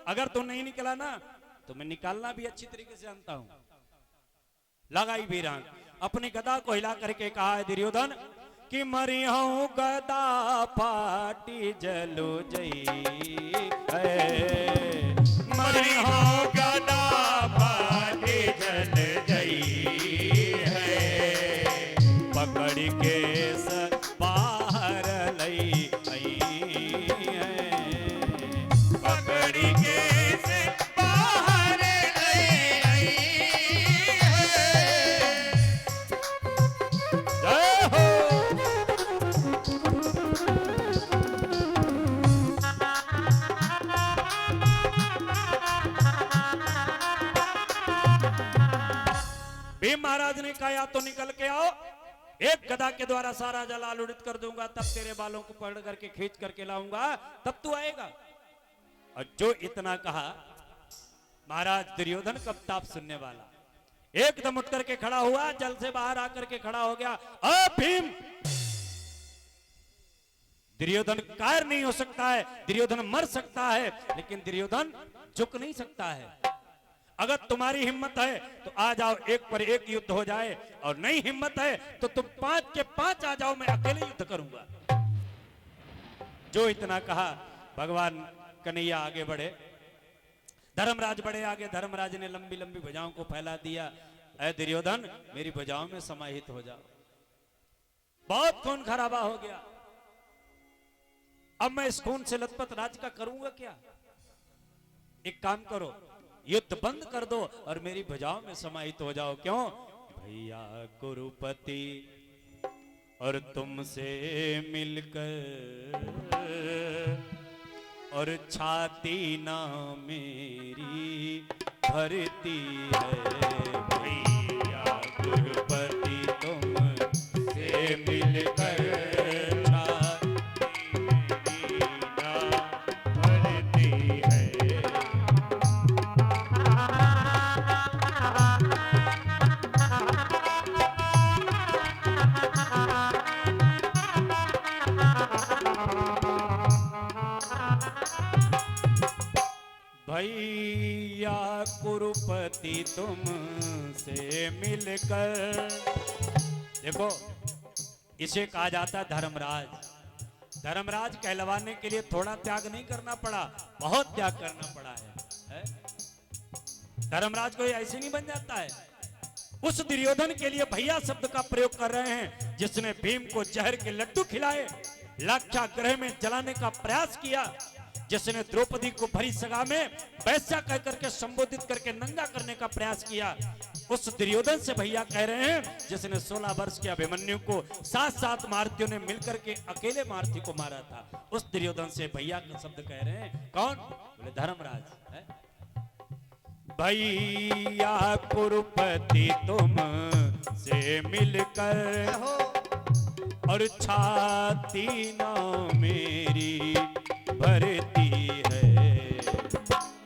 अगर तू नहीं निकला ना तो मैं निकालना भी अच्छी तरीके से जानता हूं। लगाई वीरान, अपनी गदा को हिला करके कहा है दुर्योधन कि मरी हूं गदा फाटी जलो जई है, मरी हूं गदा फाटी जल जई है, पकड़ के बाहर लई है, पकड़ के बाहर लई है। जय हो। भीम महाराज ने कहा या तो निकल के आओ, एक गदा के द्वारा सारा जल आलूड़ित कर दूंगा, तब तेरे बालों को पकड़ करके खींच करके लाऊंगा, तब तू आएगा। और जो इतना कहा महाराज दुर्योधन कब ताप सुनने वाला, एकदम उठ करके खड़ा हुआ, जल से बाहर आकर के खड़ा हो गया। भीम, दुर्योधन कायर नहीं हो सकता है, दुर्योधन मर सकता है, लेकिन दुर्योधन झुक नहीं सकता है। अगर तुम्हारी हिम्मत है तो आ जाओ, एक पर एक युद्ध हो जाए, और नहीं हिम्मत है तो तुम 5 के 5 आ जाओ, मैं अकेले युद्ध करूंगा। जो इतना कहा भगवान कन्हैया आगे बढ़े, धर्मराज बढ़े आगे। धर्मराज ने लंबी लंबी भुजाओं को फैला दिया, ऐ दुर्योधन मेरी भुजाओं में समाहित हो जाओ। बहुत खून खराबा हो गया, अब मैं इस खून से लथपथ राज का करूंगा क्या? एक काम करो, युद्ध बंद कर दो और मेरी भुजाओं में समाहित हो जाओ। क्यों? भैया कुरुपति और तुमसे मिलकर और छाती ना मेरी भरती है, भैया कुरुपति तुमसे मिलकर भैया कुरुपति तुमसे मिलकर। देखो इसे कहा जाता धर्मराज। धर्मराज कहलवाने के लिए थोड़ा त्याग नहीं करना पड़ा, बहुत त्याग करना पड़ा है? धर्मराज कोई ऐसे नहीं बन जाता है। उस दुर्योधन के लिए भैया शब्द का प्रयोग कर रहे हैं, जिसने भीम को जहर के लड्डू खिलाए, लाक्षागृह में जलाने का प्रयास किया, जिसने द्रौपदी को भरी सभा में वैश्या कह करके संबोधित करके नंगा करने का प्रयास किया। उस दुर्योधन से भैया कह रहे हैं, जिसने 16 वर्ष के अभिमन्यु को 7 मारुतियों ने मिलकर के अकेले मारुति को मारा था, उस दुर्योधन से भैया का शब्द कह रहे हैं। कौन? बोले धर्मराज है। भैया कुरुपति तुम से मिलकर और छाती ना मेरी भरती है,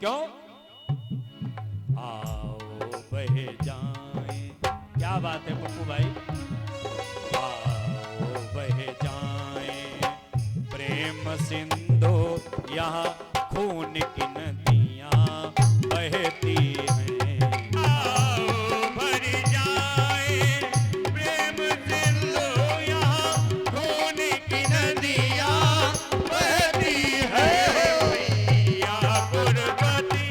क्यों? आओ बह जाएं। क्या बात है पप्पू भाई? आओ बह जाएं प्रेम सिंधु, यहाँ खून की नदियां बहती हैं। आओ भर जाए प्रेम सिंधु, यहाँ खून की नदियां बहती है, भैया कुरुपति।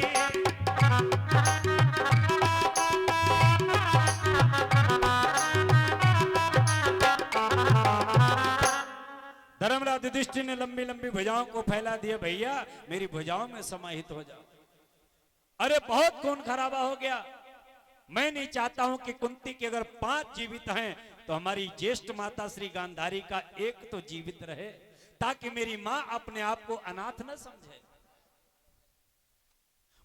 धर्मराज युधिष्ठिर ने लंबी लंबी भुजाओं को फैला दिया, भैया मेरी भुजाओं में समाहित हो जाओ। अरे बहुत खून खराबा हो गया, मैं नहीं चाहता हूं कि कुंती के अगर 5 जीवित हैं तो हमारी ज्येष्ठ माता श्री गांधारी का एक तो जीवित रहे, ताकि मेरी मां अपने आप को अनाथ न समझे।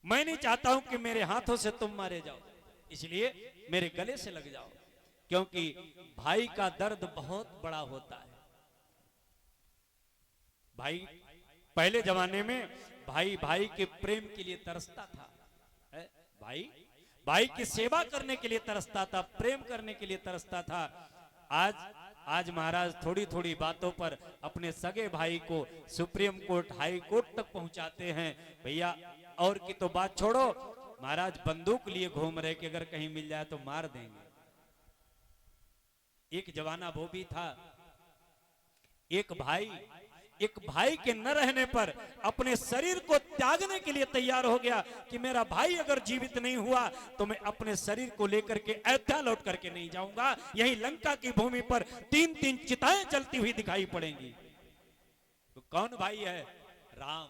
मैं नहीं चाहता हूं कि मेरे हाथों से तुम मारे जाओ, इसलिए मेरे गले से लग जाओ, क्योंकि भाई का दर्द बहुत बड़ा होता है। भाई पहले जमाने में भाई भाई के प्रेम के लिए तरसता था, भाई भाई की सेवा करने के लिए तरसता था, प्रेम करने के लिए तरसता था। आज महाराज थोड़ी थोड़ी बातों पर अपने सगे भाई को सुप्रीम कोर्ट हाई कोर्ट तक पहुंचाते हैं। भैया और की तो बात छोड़ो, महाराज बंदूक लिए घूम रहे कि अगर कहीं मिल जाए तो मार देंगे। एक जमाना वो भी था, एक भाई के न रहने पर अपने शरीर को त्यागने के लिए तैयार हो गया कि मेरा भाई अगर जीवित नहीं हुआ तो मैं अपने शरीर को लेकर के अयोध्या लौट करके नहीं जाऊंगा। यही लंका की भूमि पर 3-3 चिताएं जलती हुई दिखाई पड़ेंगी। तो कौन भाई है? राम।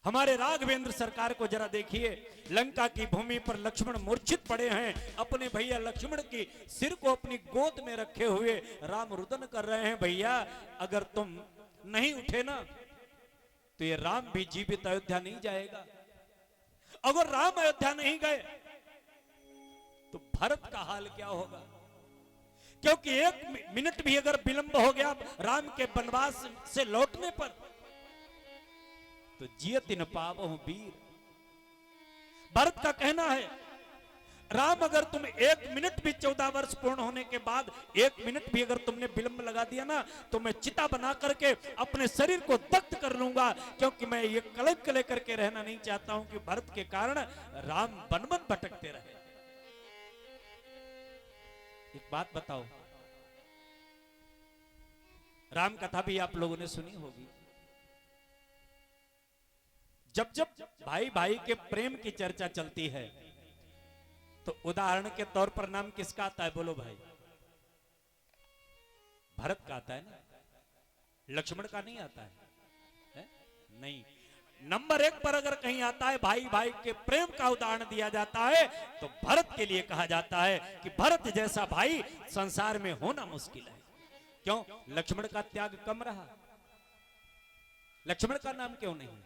हमारे राघवेंद्र सरकार को जरा देखिए, लंका की भूमि पर लक्ष्मण मूर्छित पड़े हैं, अपने भैया लक्ष्मण की सिर को अपनी गोद में रखे हुए राम रुदन कर रहे हैं, भैया अगर तुम नहीं उठे ना तो ये राम भी जीवित अयोध्या नहीं जाएगा। अगर राम अयोध्या नहीं गए तो भरत का हाल क्या होगा? क्योंकि 1 मिनट भी अगर विलंब हो गया राम के वनवास से लौटने पर तो जियत न पावहु वीर। भरत का कहना है राम अगर तुम 1 मिनट भी 14 वर्ष पूर्ण होने के बाद 1 मिनट भी अगर तुमने विलंब लगा दिया ना तो मैं चिता बना करके अपने शरीर को दग्ध कर लूंगा, क्योंकि मैं ये कलंक लेकर के रहना नहीं चाहता हूं कि भरत के कारण राम वन वन भटकते रहे। एक बात बताओ, राम कथा भी आप लोगों ने सुनी होगी। जब जब भाई भाई के प्रेम की चर्चा चलती है तो उदाहरण के तौर पर नाम किसका आता है? बोलो भाई। भरत का आता है ना, लक्ष्मण का नहीं आता है? नहीं। नंबर 1 पर अगर कहीं आता है भाई भाई के प्रेम का उदाहरण दिया जाता है तो भरत के लिए कहा जाता है कि भरत जैसा भाई संसार में होना मुश्किल है। क्यों? लक्ष्मण का त्याग कम रहा? लक्ष्मण का नाम क्यों नहीं?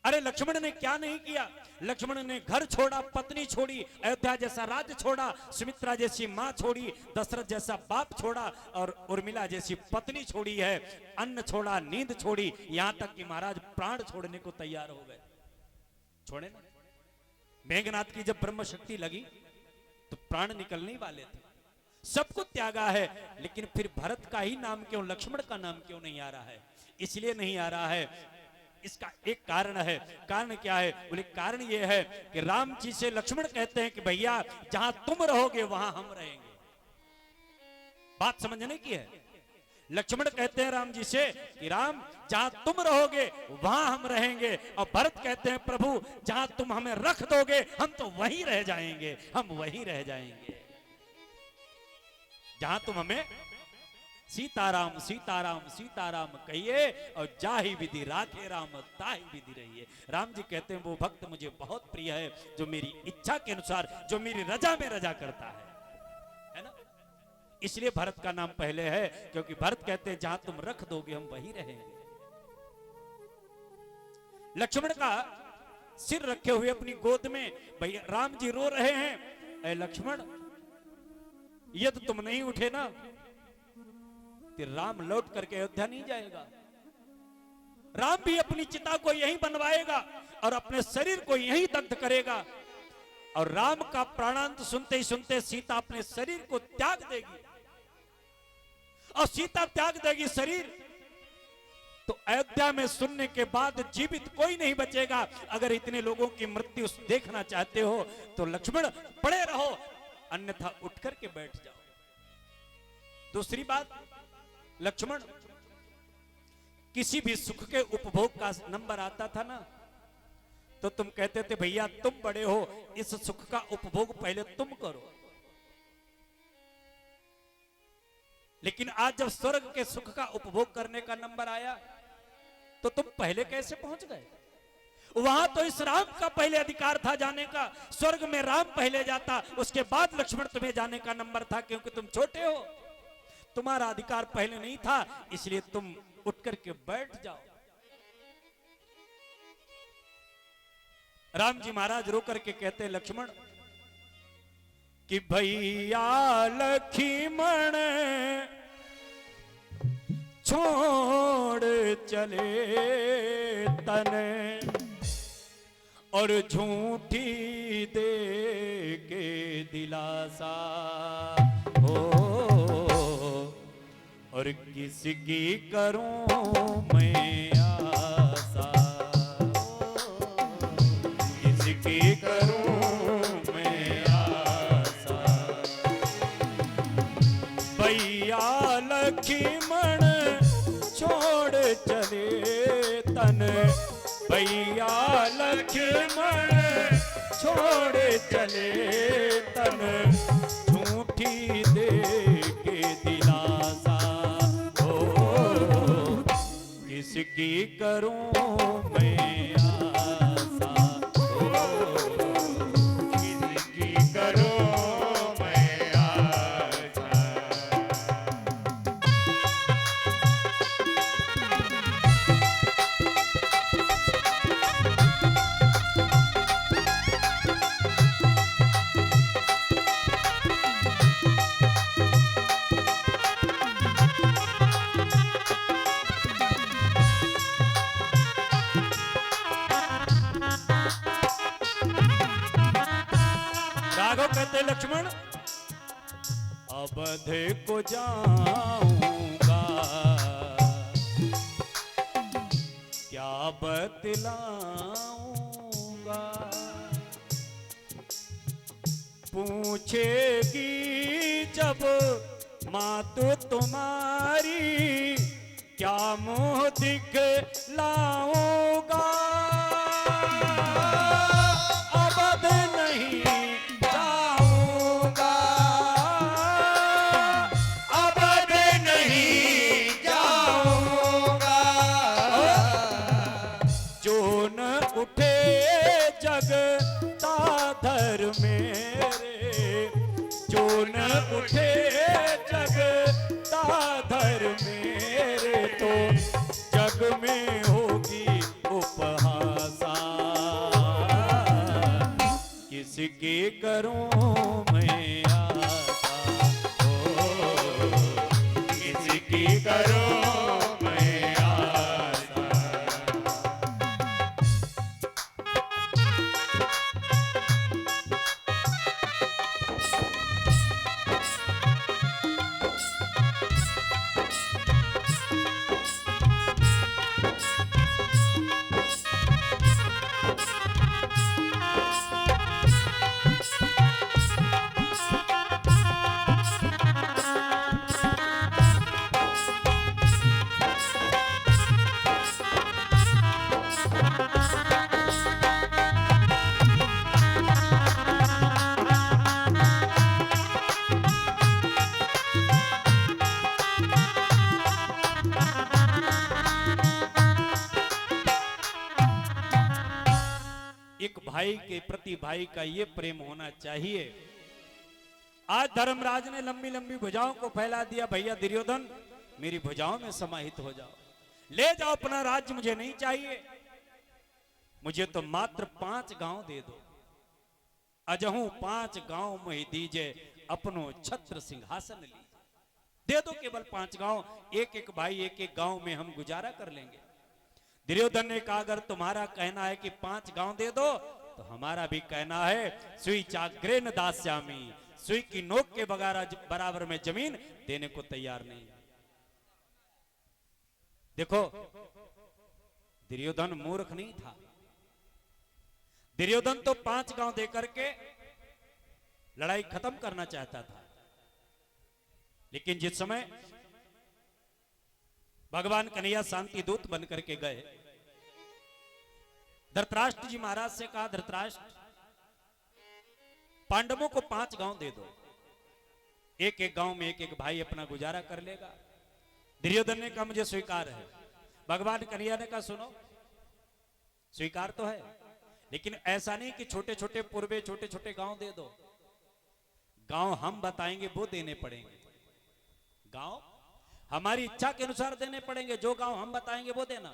अरे लक्ष्मण ने क्या नहीं किया? लक्ष्मण ने घर छोड़ा, पत्नी छोड़ी, अयोध्या जैसा राज्य छोड़ा, सुमित्रा जैसी मां छोड़ी, दशरथ जैसा बाप छोड़ा और उर्मिला जैसी पत्नी छोड़ी है, अन्न छोड़ा, नींद छोड़ी, यहां तक कि महाराज प्राण छोड़ने को तैयार हो गए। छोड़े ना? मेघनाथ की जब ब्रह्म शक्ति लगी तो प्राण निकलने वाले थे, सब कुछ त्यागा है, लेकिन फिर भरत का ही नाम क्यों, लक्ष्मण का नाम क्यों नहीं आ रहा है? इसलिए नहीं आ रहा है, इसका एक कारण है। कारण क्या है? बोले कारण यह है कि राम जी से लक्ष्मण कहते हैं कि भैया जहां तुम रहोगे वहां हम रहेंगे। बात समझने की है। लक्ष्मण कहते हैं राम जी से कि राम जहां तुम रहोगे वहां हम रहेंगे, और भरत कहते हैं प्रभु जहां तुम हमें रख दोगे हम तो वहीं रह जाएंगे, हम वहीं रह जाएंगे। जहां तुम हमें सीताराम सीताराम सीताराम कहिए और जाहि विधि राखे राम ताहि विधि रहिए। राम जी कहते हैं वो भक्त मुझे बहुत प्रिय है जो मेरी इच्छा के अनुसार, जो मेरी रजा में रजा करता है ना? इसलिए भरत का नाम पहले है, क्योंकि भरत कहते हैं जहां तुम रख दोगे हम वहीं रहेंगे। लक्ष्मण का सिर रखे हुए अपनी गोद में भैया राम जी रो रहे हैं, ऐ लक्ष्मण यदि तुम नहीं उठे ना कि राम लौट करके अयोध्या नहीं जाएगा। राम भी अपनी चिता को यहीं बनवाएगा और अपने शरीर को यहीं दग्ध करेगा, और राम का प्राणांत सुनते ही सुनते सीता अपने शरीर को त्याग देगी, और सीता त्याग देगी शरीर तो अयोध्या में सुनने के बाद जीवित कोई नहीं बचेगा। अगर इतने लोगों की मृत्यु देखना चाहते हो तो लक्ष्मण पड़े रहो, अन्यथा उठ करके बैठ जाओ। दूसरी बात, लक्ष्मण किसी भी सुख के उपभोग का नंबर आता था ना तो तुम कहते थे भैया तुम बड़े हो, इस सुख का उपभोग पहले तुम करो। लेकिन आज जब स्वर्ग के सुख का उपभोग करने का नंबर आया तो तुम पहले कैसे पहुंच गए? वहां तो इस राम का पहले अधिकार था जाने का, स्वर्ग में राम पहले जाता, उसके बाद लक्ष्मण तुम्हें जाने का नंबर था, क्योंकि तुम छोटे हो, तुम्हारा अधिकार पहले नहीं था, इसलिए तुम उठ करके बैठ जाओ। राम जी महाराज रो करके कहते हैं लक्ष्मण कि भैया लक्ष्मण छोड़ चले तने और झूठी दे के दिलासा हो, और किसकी करूं मैं आशा। तन भैया लक्ष्मण छोड़ चले तन झूठी दे के दिलासा हो किसकी करूं मैं आशा हो किसकी करूं मैं आशा। राघव कहते लक्ष्मण अवध को जाऊंगा क्या बतलाऊंगा पूछेगी जब माँ तो तुम्हारी क्या मुंह दिखलाऊंगा अवध नहीं जाऊंगा अवध नहीं जाऊंगा जो न उठे जगताधर मेरे जो न उठे जगताधर मेरे तो जग में होगी उपहासा किसकी करूं मैं आशा हो किसकी करूं मैं आशा। एक भाई के प्रति भाई का ये प्रेम होना चाहिए। आज धर्मराज ने लंबी लंबी भुजाओं को फैला दिया, भैया दुर्योधन मेरी भुजाओं में समाहित हो जाओ, ले जाओ अपना राज्य, मुझे नहीं चाहिए, मुझे तो मात्र 5 गांव दे दो, अजहू 5 गांव मुझे दीजिए, अपनो छत्र सिंहासन लीजिए, दे दो केवल 5 गांव, एक एक भाई एक एक गांव में हम गुजारा कर लेंगे। दुर्योधन ने कहा अगर तुम्हारा कहना है कि 5 गांव दे दो तो हमारा भी कहना है सुई चाग्रे न दास्यामी, सुई की नोक के बराबर में जमीन देने को तैयार नहीं। देखो दुर्योधन मूर्ख नहीं था, दुर्योधन तो 5 गांव देकर के लड़ाई खत्म करना चाहता था, लेकिन जिस समय भगवान कन्हैया शांति दूत बन करके गए, धृतराष्ट्र जी महाराज से कहा धृतराष्ट्र पांडवों को 5 गांव दे दो, एक एक गांव में एक एक भाई अपना गुजारा कर लेगा। दुर्योधन ने कहा मुझे स्वीकार है। भगवान कन्हैया ने कहा सुनो स्वीकार तो है, लेकिन ऐसा नहीं कि छोटे छोटे पूर्वे छोटे छोटे गांव दे दो, गांव हम बताएंगे वो देने पड़ेंगे, गांव हमारी इच्छा के अनुसार देने पड़ेंगे, जो गांव हम बताएंगे वो देना।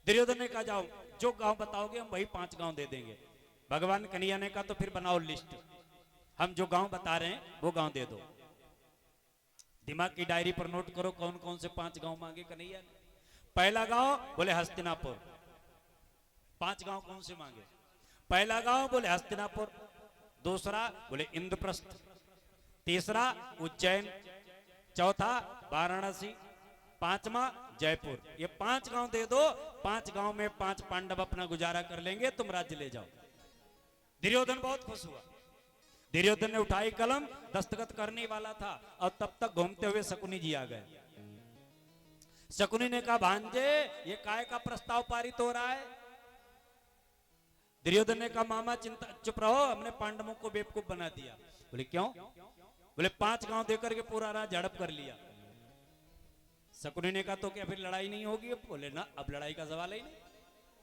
दुर्योधन ने कहा जाओ जो गांव बताओगे हम वही 5 गांव दे देंगे। भगवान कन्हैया ने कहा तो फिर बनाओ लिस्ट, हम जो गांव बता रहे हैं वो गांव दे दो। दिमाग की डायरी पर नोट करो कौन कौन से 5 गांव मांगे कन्हैया ने। पहला गांव बोले हस्तिनापुर, 5 गांव कौन से मांगे? पहला गांव बोले हस्तिनापुर, दूसरा बोले इंद्रप्रस्थ, तीसरा उज्जैन, चौथा वाराणसी, 5वां जयपुर। ये 5 गांव दे दो, 5 गांव में 5 पांडव अपना गुजारा कर लेंगे, तुम राज्य ले जाओ। दुर्योधन बहुत खुश हुआ। दुर्योधन ने उठाई कलम, दस्तखत करने वाला था और तब तक घूमते हुए शकुनी जी आ गए। शकुनी ने कहा भांजे ये काय का प्रस्ताव पारित हो रहा है? दुर्योधन ने कहा मामा चिंता चुप रहो, हमने पांडवों को बेवकूफ बना दिया। बोले क्यों? बोले 5 गांव देकर के पूरा राज झड़प कर लिया। शकुनी ने कहा तो क्या फिर लड़ाई नहीं होगी? बोले ना, अब लड़ाई का सवाल ही नहीं।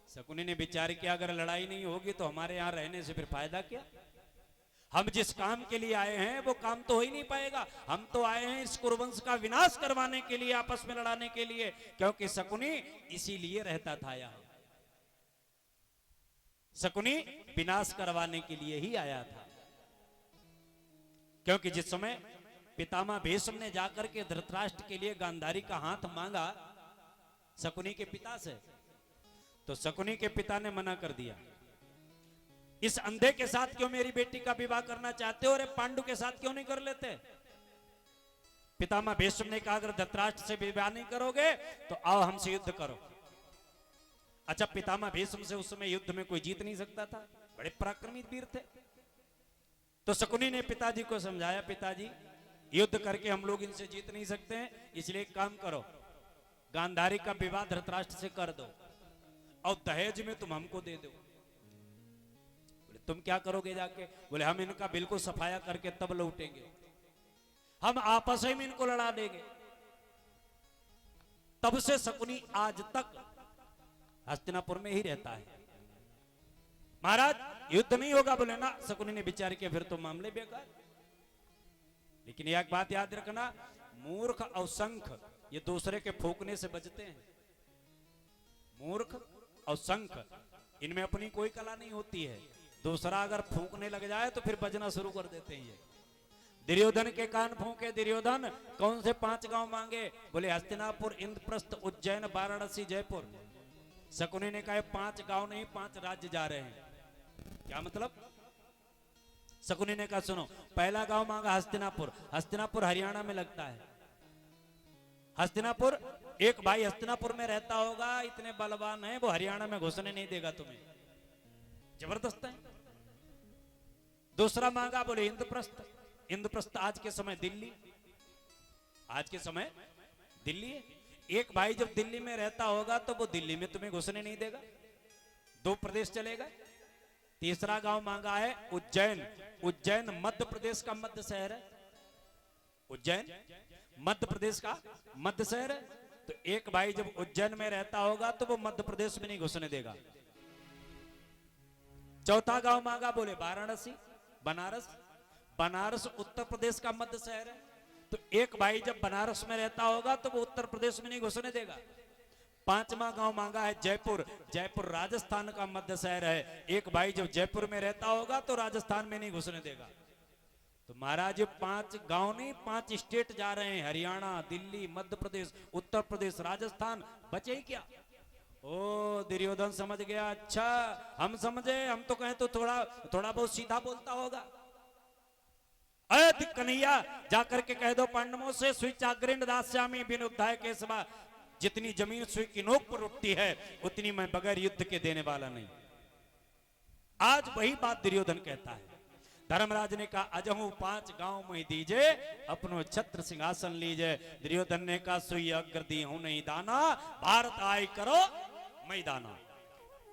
शकुनी ने विचार किया अगर लड़ाई नहीं होगी तो हमारे यहां रहने से फिर फायदा क्या? हम जिस काम के लिए आए हैं वो काम तो हो ही नहीं पाएगा। हम तो आए हैं इस कुरुवंश का विनाश करवाने के लिए, आपस में लड़ाने के लिए, क्योंकि शकुनी इसीलिए रहता था यहाँ। शकुनी विनाश करवाने के लिए ही आया था, क्योंकि जिस समय पितामह भीष्म ने जाकर के धृतराष्ट्र के लिए गांधारी का हाथ मांगा शकुनी के पिता से, तो शकुनी के पिता ने मना कर दिया। इस अंधे के साथ क्यों मेरी बेटी का विवाह करना चाहते हो? अरे पांडु के साथ क्यों नहीं कर लेते? पितामह भीष्म ने कहा अगर धृतराष्ट्र से विवाह नहीं करोगे तो आओ हमसे युद्ध करो। अच्छा, पितामह भीष्म से उस समय युद्ध में कोई जीत नहीं सकता था, बड़े पराक्रमी वीर थे। तो शकुनी ने पिताजी को समझाया, पिताजी युद्ध करके हम लोग इनसे जीत नहीं सकते हैं, इसलिए एक काम करो, गांधारी का विवाह धृतराष्ट्र से कर दो और दहेज में तुम हमको दे दो। बोले तुम क्या करोगे जाके? बोले हम इनका बिल्कुल सफाया करके तब लौटेंगे, हम आपस में इनको लड़ा देंगे। तब से शकुनी आज तक हस्तिनापुर में ही रहता है। महाराज युद्ध नहीं होगा? बोले ना। शकुनी ने विचार किया फिर तो मामले बेकार। लेकिन एक बात याद रखना, मूर्ख और शंख ये दूसरे के फूकने से बचते हैं। मूर्ख और शंख इनमें अपनी कोई कला नहीं होती है, दूसरा अगर फूकने लग जाए तो फिर बजना शुरू कर देते हैं। ये दुर्योधन के कान फूके। दुर्योधन कौन से 5 गांव मांगे? बोले हस्तिनापुर, इंद्रप्रस्थ, उज्जैन, वाराणसी, जयपुर। शकुनी ने कहा 5 गांव नहीं 5 राज्य जा रहे हैं। क्या मतलब? शकुनी ने कहा सुनो, पहला गांव मांगा हस्तिनापुर। हस्तिनापुर हरियाणा में लगता है। हस्तिनापुर, एक भाई हस्तिनापुर में रहता होगा, इतने बलवान है, वो हरियाणा में घुसने नहीं देगा तुम्हें, जबरदस्त है। दूसरा मांगा, बोले इंद्रप्रस्थ। इंद्रप्रस्थ आज के समय दिल्ली, आज के समय दिल्ली है। एक भाई जब दिल्ली में रहता होगा तो वो दिल्ली में तुम्हें घुसने नहीं देगा, 2 प्रदेश चलेगा। तीसरा गांव मांगा है उज्जैन। उज्जैन मध्य प्रदेश का मध्य शहर है। उज्जैन मध्य प्रदेश का मध्य शहर है, तो एक भाई जब उज्जैन में रहता होगा तो वो मध्य प्रदेश में नहीं घुसने देगा। चौथा गांव मांगा, बोले वाराणसी, बनारस। बनारस उत्तर प्रदेश का मध्य शहर है, तो एक भाई जब बनारस में रहता होगा तो वो उत्तर प्रदेश में नहीं घुसने देगा। 5वां गांव मांगा है जयपुर। जयपुर राजस्थान का मध्य शहर है, एक भाई जब जयपुर में रहता होगा तो राजस्थान में नहीं घुसने देगा। तो महाराज 5 गांव नहीं 5 स्टेट जा रहे हैं, हरियाणा, दिल्ली, मध्य प्रदेश, उत्तर प्रदेश, राजस्थान, बचे ही क्या? ओ दुर्योधन समझ गया। अच्छा हम समझे, हम तो कहें तो थोड़ा बहुत सीधा बोलता होगा। कन्हैया जाकर के कह दो पांडवों से, स्विचाग्रिंड दास्यामी बिन उद्धाय केसवा, जितनी जमीन सुई की नोक पर उठती है उतनी मैं बगैर युद्ध के देने वाला नहीं। आज वही बात दुर्योधन कहता है। धर्मराज ने कहा अजहू 5 गांव में दीजे, अपनो छत्र सिंहासन लीजे। दुर्योधन ने कहा सुई अग्र दी हूं नहीं दाना, भारत आय करो मैदाना।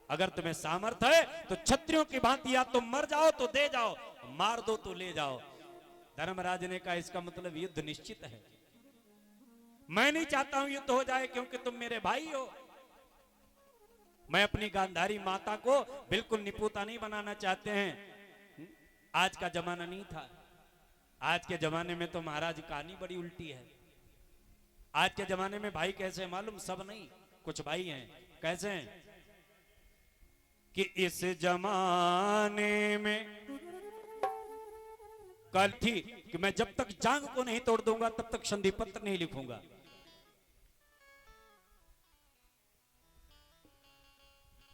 अगर तुम्हें सामर्थ्य है तो क्षत्रियों की भांति या तो मर जाओ तो दे जाओ, मार दो तो ले जाओ। धर्मराज ने कहा इसका मतलब युद्ध निश्चित है। मैं नहीं चाहता हूं युद्ध हो जाए, क्योंकि तुम मेरे भाई हो। मैं अपनी गांधारी माता को बिल्कुल निपुता नहीं बनाना चाहते हैं। आज का जमाना नहीं था। आज के जमाने में तो महाराज कहानी बड़ी उल्टी है। आज के जमाने में भाई कैसे मालूम? सब नहीं, कुछ भाई हैं। कैसे हैं कि इस जमाने में कल थी कि मैं जब तक जांग को नहीं तोड़ दूंगा तब तक संधि पत्र नहीं लिखूंगा।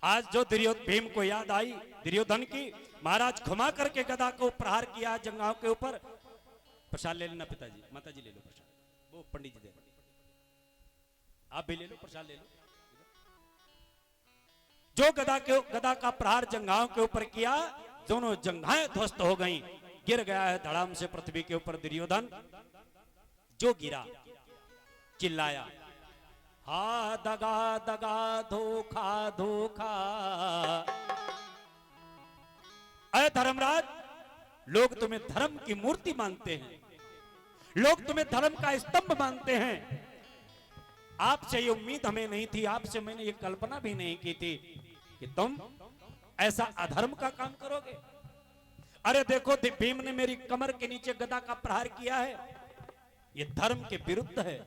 आज जो भीम को याद आई दुर्योधन की, महाराज घुमा करके गदा को प्रहार किया जंगाओं के ऊपर। प्रसाद ले लेना पिताजी, माताजी ले लो प्रसाद, वो पंडित जी दे, आप भी ले लो प्रसाद ले लो। जो गदा का प्रहार जंघाओं के ऊपर किया, दोनों जंघाएं ध्वस्त हो गईं। गिर गया है धड़ाम से पृथ्वी के ऊपर दुर्योधन। जो गिरा चिल्लाया, हा दगा दगा धोखा धोखा। अरे धर्मराज, लोग तुम्हें धर्म की मूर्ति मानते हैं, लोग तुम्हें धर्म का स्तंभ मानते हैं। आपसे ये उम्मीद हमें नहीं थी, आपसे मैंने ये कल्पना भी नहीं की थी कि तुम ऐसा अधर्म का काम करोगे। अरे देखो, भीम ने मेरी कमर के नीचे गदा का प्रहार किया है, ये धर्म के विरुद्ध है।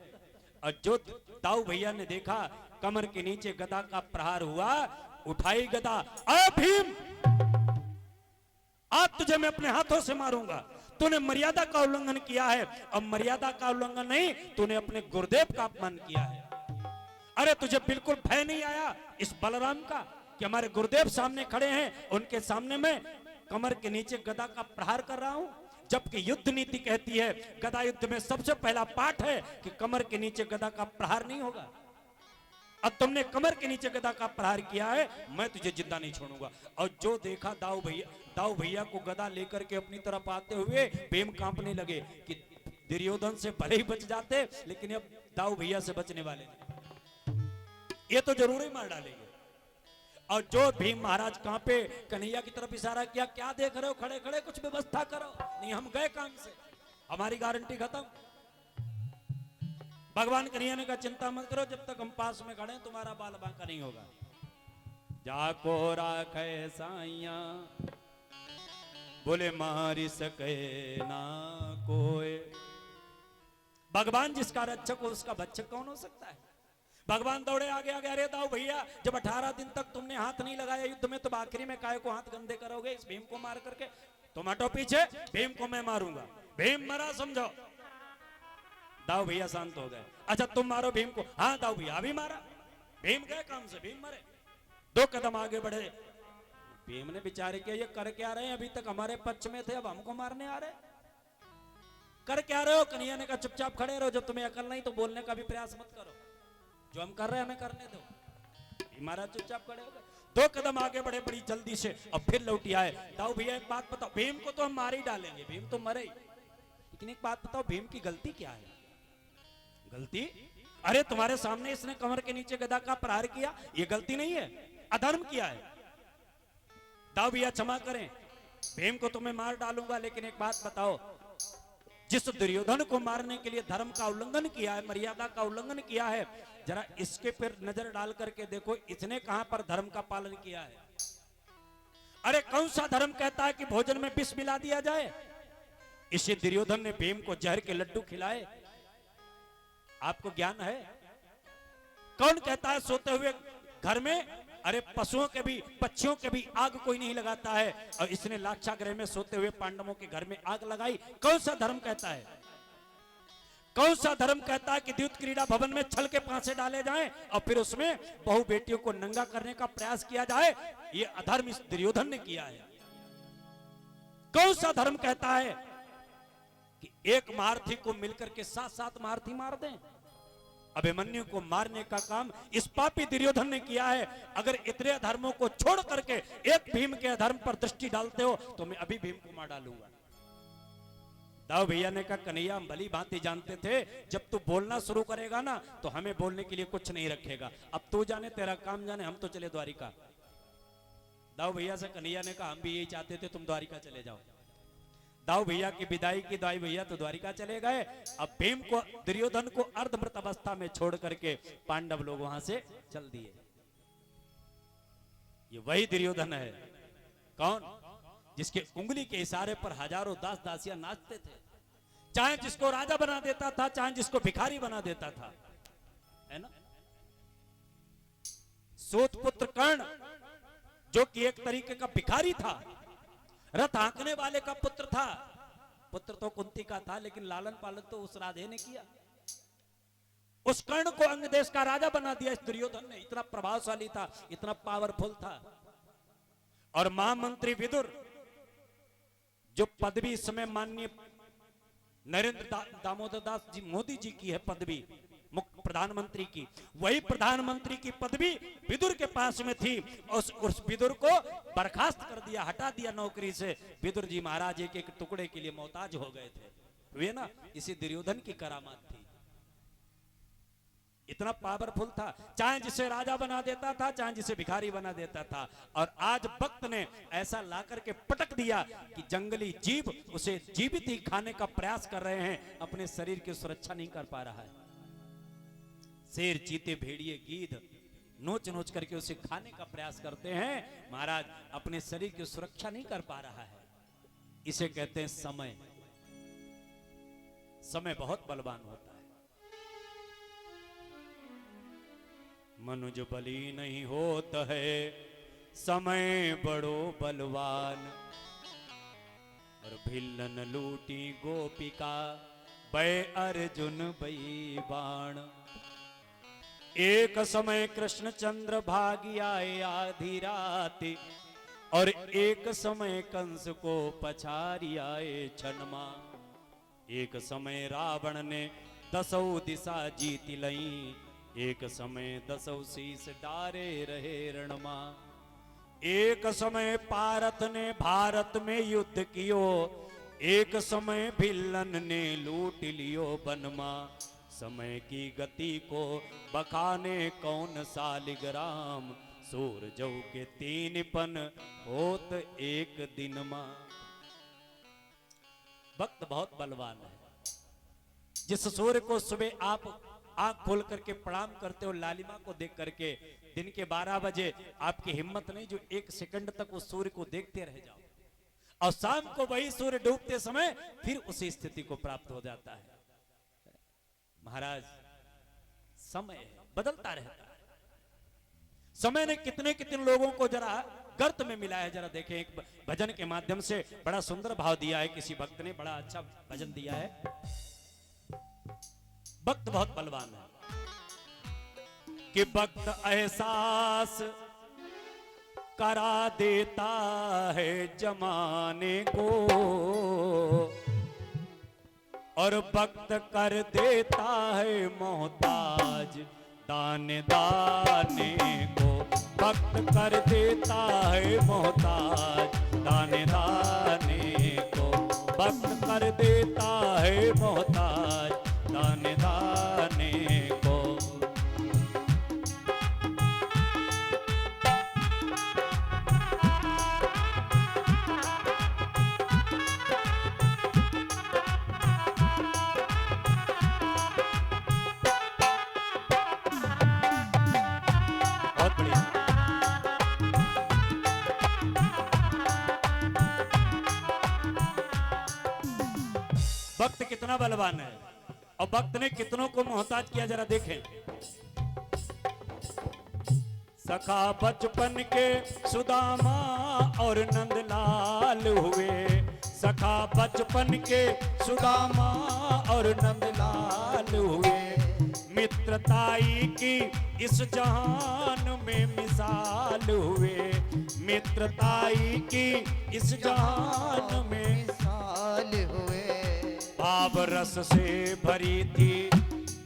और जो दाऊ भैया ने देखा कमर के नीचे गदा का प्रहार हुआ, उठाई गदा, अरे भीम, आज तुझे मैं अपने हाथों से मारूंगा। तूने मर्यादा का उल्लंघन किया है, और मर्यादा का उल्लंघन नहीं, तूने अपने गुरुदेव का अपमान किया है। अरे तुझे बिल्कुल भय नहीं आया इस बलराम का कि हमारे गुरुदेव सामने खड़े हैं, उनके सामने मैं कमर के नीचे गदा का प्रहार कर रहा हूं। जबकि युद्ध नीति कहती है, गदा युद्ध में सबसे पहला पाठ है कि कमर के नीचे गदा का प्रहार नहीं होगा। अब तुमने कमर के नीचे गदा का प्रहार किया है, मैं तुझे जिंदा नहीं छोड़ूंगा। और जो देखा दाऊ भैया को गदा लेकर के अपनी तरफ आते हुए भीम कांपने लगे कि दुर्योधन से भले ही बच जाते, लेकिन अब दाऊ भैया से बचने वाले नहीं, ये तो जरूर ही मार डालेंगे। और जो भीम महाराज कांपे, कन्हैया की तरफ इशारा किया, क्या देख रहे हो खड़े खड़े, कुछ व्यवस्था करो। नहीं, हम गए काम से, हमारी गारंटी खत्म। भगवान कन्हैया ने कहा, चिंता मत करो, जब तक हम पास में खड़े तुम्हारा बाल बांका नहीं होगा। जाको राखे साइया, बोले मारी सके ना कोई। भगवान जिसका रक्षक हो उसका भक्षक कौन हो सकता है। भगवान दौड़े आगे आगे, अरे दाऊ भैया, जब 18 दिन तक तुमने हाथ नहीं लगाया युद्ध में, तो आखिरी में काय को हाथ गंदे करोगे इस भीम को मार करके। तुम हटो पीछे, भीम को मैं मारूंगा। भीम मरा समझो। दाऊ भैया शांत हो गए। अच्छा तुम मारो भीम को। हाँ दाऊ भैया अभी मारा, भीम गए काम से, भीम मरे। 2 कदम आगे बढ़े, भीम ने विचार किया, ये कर क्या रहे हैं, अभी तक हमारे पक्ष में थे, अब हमको मारने आ रहे, कर क्या रहे हो। कन्हैया ने कहा, चुपचाप खड़े रहो, जब तुम्हें अकल नहीं तो बोलने का भी प्रयास मत करो, जो हम कर रहे हैं हमें करने दो। महाराज चुपचाप खड़े हो गए। 2 कदम आगे बढ़े बड़ी जल्दी से, अब फिर लौटी आए। दाऊ भैया एक बात बताओ, भीम को तो हम मार ही डालेंगे, भीम तो मरे ही, लेकिन एक बात बताओ, भीम की गलती क्या है। गलती, अरे तुम्हारे सामने इसने कमर के नीचे गदा का प्रहार किया, ये गलती नहीं है, अधर्म किया है। दाऊ भैया क्षमा करें, भीम को तुम्हें मार डालूंगा, लेकिन एक बात बताओ, जिस दुर्योधन को मारने के लिए धर्म का उल्लंघन किया है, मर्यादा का उल्लंघन किया है, जरा इसके पर नजर डाल करके देखो, इसने कहां पर धर्म का पालन किया है। अरे कौन सा धर्म कहता है कि भोजन में विष मिला दिया जाए। इसी दुर्योधन ने भीम को जहर के लड्डू खिलाए। आपको ज्ञान है? कौन कहता है सोते हुए घर में, अरे पशुओं के भी, पक्षियों के भी आग कोई नहीं लगाता है, और इसने लाक्षागृह में सोते हुए पांडवों के घर में आग लगाई। कौन सा धर्म कहता है? कौन सा धर्म कहता है कि द्युत क्रीड़ा भवन में छल के फांसे डाले जाएं और फिर उसमें बहु बेटियों को नंगा करने का प्रयास किया जाए। ये अधर्म इस दुर्योधन ने किया है। कौन सा धर्म कहता है कि एक महारथी को मिलकर के 7-7 महारथी मार दें। अभिमन्यु को मारने का काम इस पापी दुर्योधन ने किया है। अगर इतने अधर्मों को छोड़ करके एक भीम के अधर्म पर दृष्टि डालते हो तो मैं अभी भीम को मार डालूंगा। दाऊ भैया ने कहा, कन्हैया हम भली भांति जानते थे जब तू बोलना शुरू करेगा ना तो हमें बोलने के लिए कुछ नहीं रखेगा। अब तू जाने तेरा काम जाने, हम तो चले द्वारिका। दाऊ भैया से कन्हैया ने कहा, हम भी यही चाहते थे तुम द्वारिका चले जाओ। दाऊ भैया की विदाई की, दाऊ भैया तो द्वारिका चले गए। अब भीम को, दुर्योधन को अर्धमृत अवस्था में छोड़ करके पांडव लोग वहां से चल दिए। ये वही दुर्योधन है। कौन? जिसके उंगली के इशारे पर हजारों दास दासियां नाचते थे, चाहे जिसको राजा बना देता था, चाहे जिसको भिखारी बना देता था, है ना। सूत पुत्र कर्ण जो कि एक तरीके का भिखारी था, रथ हाँकने वाले का पुत्र था। पुत्र तो कुंती का था लेकिन लालन पालन तो उस राधे ने किया। उस कर्ण को अंग देश का राजा बना दिया इस दुर्योधन ने। इतना प्रभावशाली था, इतना पावरफुल था। और महामंत्री विदुर, जो पदवी इस समय माननीय नरेंद्र दामोदर दास जी मोदी जी की है, पदवी मुख्य प्रधानमंत्री की, वही प्रधानमंत्री की पदवी विदुर के पास में थी। उस विदुर को बर्खास्त कर दिया, हटा दिया नौकरी से। विदुर जी महाराज एक एक टुकड़े के लिए मोहताज हो गए थे। वे ना इसी दुर्योधन की करामात थी। इतना पावरफुल था, चाहे जिसे राजा बना देता था, चाहे जिसे भिखारी बना देता था। और आज वक्त ने ऐसा ला करके पटक दिया कि जंगली जीव उसे जीवित ही खाने का प्रयास कर रहे हैं, अपने शरीर की सुरक्षा नहीं कर पा रहा है। शेर, चीते, भेड़िए, गीध नोच नोच करके उसे खाने का प्रयास करते हैं, महाराज अपने शरीर की सुरक्षा नहीं कर पा रहा है। इसे कहते हैं समय। समय बहुत बलवान होता है। मनुज बली नहीं होता है, समय बड़ो बलवान। और भिल्लन लूटी गोपिका, बै अर्जुन बई बाण। एक समय कृष्णचंद्र भागी आए आधी रात, और एक समय कंस को पछारी आए छनमा। एक समय रावण ने 10 दिशा जीत लई, एक समय 10 शीस डारे रहे रणमा। एक समय पारथ ने भारत में युद्ध कियो, एक समय भिल्लन ने लूट लियो बनमा। समय की गति को बखाने कौन सालिग्राम, सूर जौ के 3 पन होत एक दिन मा। वक्त बहुत बलवान है। जिस सूर्य को सुबह आप आंख खोल करके प्रणाम करते हो लालिमा को देख करके, दिन के 12 बजे आपकी हिम्मत नहीं जो 1 सेकंड तक उस सूर्य को देखते रह जाओ, और शाम को वही सूर्य डूबते समय फिर उसी स्थिति को प्राप्त हो जाता है। महाराज समय बदलता रहता है। समय ने कितने कितने लोगों को जरा गर्त में मिला है, जरा देखें। एक भजन के माध्यम से बड़ा सुंदर भाव दिया है, किसी भक्त ने बड़ा अच्छा भजन दिया है। वक्त बहुत बलवान है कि वक्त एहसास करा देता है जमाने को, और वक्त कर देता है मोहताज दाने दाने को। वक्त कर देता है मोहताज दाने दाने को, वक्त कर देता है मोहताज दाने दाने को। बहुत बढ़िया। वक्त कितना बलवान है, और वक्त ने कितनों को मोहताज किया, जरा देखें। सखा बचपन के सुदामा और नंदलाल हुए, सखा बचपन के सुदामा और नंदलाल हुए। मित्रताई की इस जहान में मिसाल हुए, मित्रताई की इस जहान में मिसाल हुए। भाव रस से भरी थी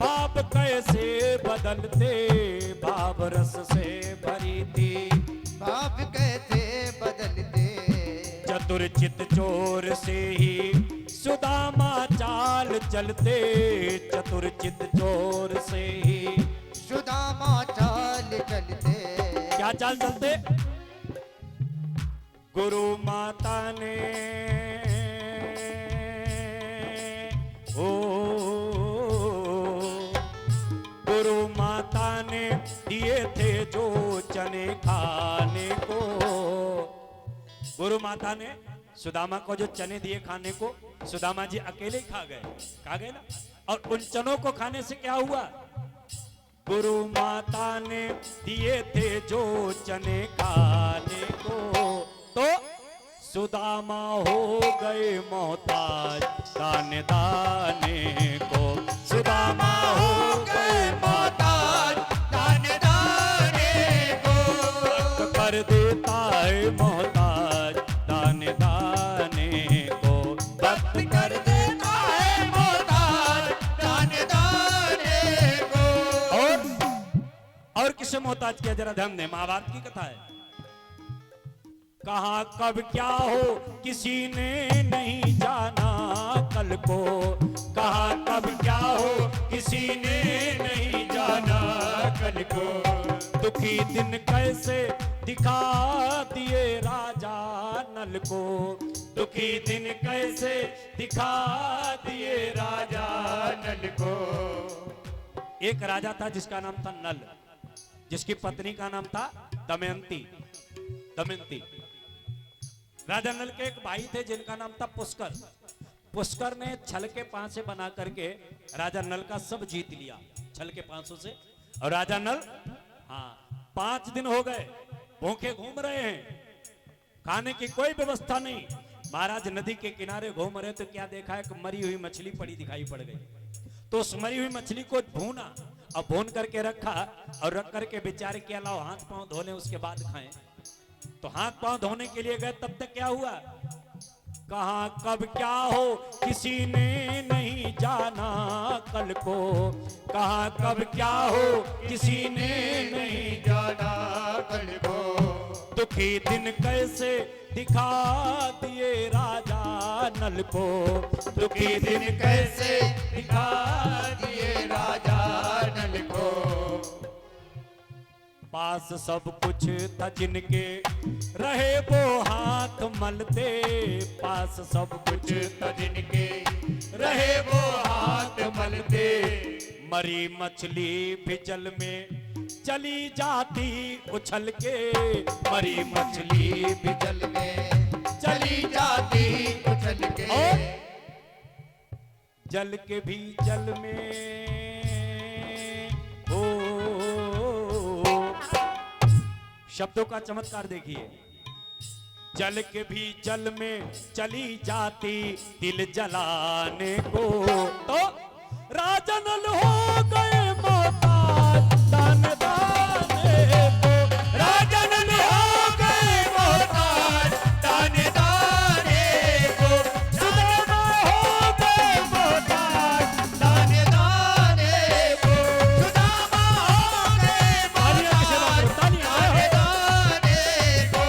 भाव कैसे बदलते, भाव रस से भरी थी भाव कैसे बदलते। चतुर चित चोर से ही सुदामा चाल चलते, चतुर चित चोर से ही सुदामा चाल चलते। क्या चाल चलते? गुरु माता ने गुरु माता ने दिए थे जो चने खाने को। गुरु माता ने सुदामा को जो चने दिए खाने को, सुदामा जी अकेले खा गए ना। और उन चनों को खाने से क्या हुआ? गुरु माता ने दिए थे जो चने खाने को, तो सुदामा हो गए मोहताज दाने दाने को। सुदामा हो गए मोहताज दाने दाने को। वक्त कर देता है मोहताज दाने दाने को, वक्त कर देता है मोहताज दाने दाने को। और किसे मोहताज किया, जरा ध्यान दें। महाभारत की कथा है। कहाँ कब क्या हो किसी ने नहीं जाना कल को, कहाँ कब क्या हो किसी ने नहीं जाना जाना कल को। दुखी दिन कैसे दिखा दिए राजा नल को, दुखी दिन कैसे दिखा दिए राजा नल को। एक राजा था जिसका नाम था नल, जिसकी पत्नी का नाम था दमयंती। दमयंती राजा नल के एक भाई थे जिनका नाम था पुष्कर। पुष्कर ने छल के पांसे बना करके राजा नल का सब जीत लिया, छल के पांसों से। और राजा नल 5 दिन हो गए भूखे घूम रहे हैं, खाने की कोई व्यवस्था नहीं। महाराज नदी के किनारे घूम रहे तो क्या देखा, एक मरी हुई मछली पड़ी दिखाई पड़ गई। तो उस मरी हुई मछली को भूना और भून करके रखा, और रख करके बेचारे के अलावा हाथ पांव धो लें उसके बाद खाएं। तो हाथ पांव धोने के लिए गए, तब तक क्या हुआ, कहां कब क्या हो किसी ने नहीं जाना कल को, कहां कब क्या हो किसी ने नहीं जाना कल को। दुखी दिन कैसे दिखा दिए राजा नल को, दुखी दिन कैसे दिखा दिए राजा नल को। पास सब कुछ था जिनके रहे वो हाथ मलते, पास सब कुछ था जिनके रहे वो हाथ मलते। मरी मछली भी जल में चली जाती उछल के, मरी मछली भी जल में चली जाती उछल के। और जल के भी जल में शब्दों का चमत्कार देखिए, जल के भी जल में चली जाती दिल जलाने को। तो राजा नल हो गए मोहताज दान दाने को, राजा नल हो गए मोहताज दान दाने को, सुदामा हो गए मोहताज दान दाने को, सुदामा हो गए मोहताज दान दाने को।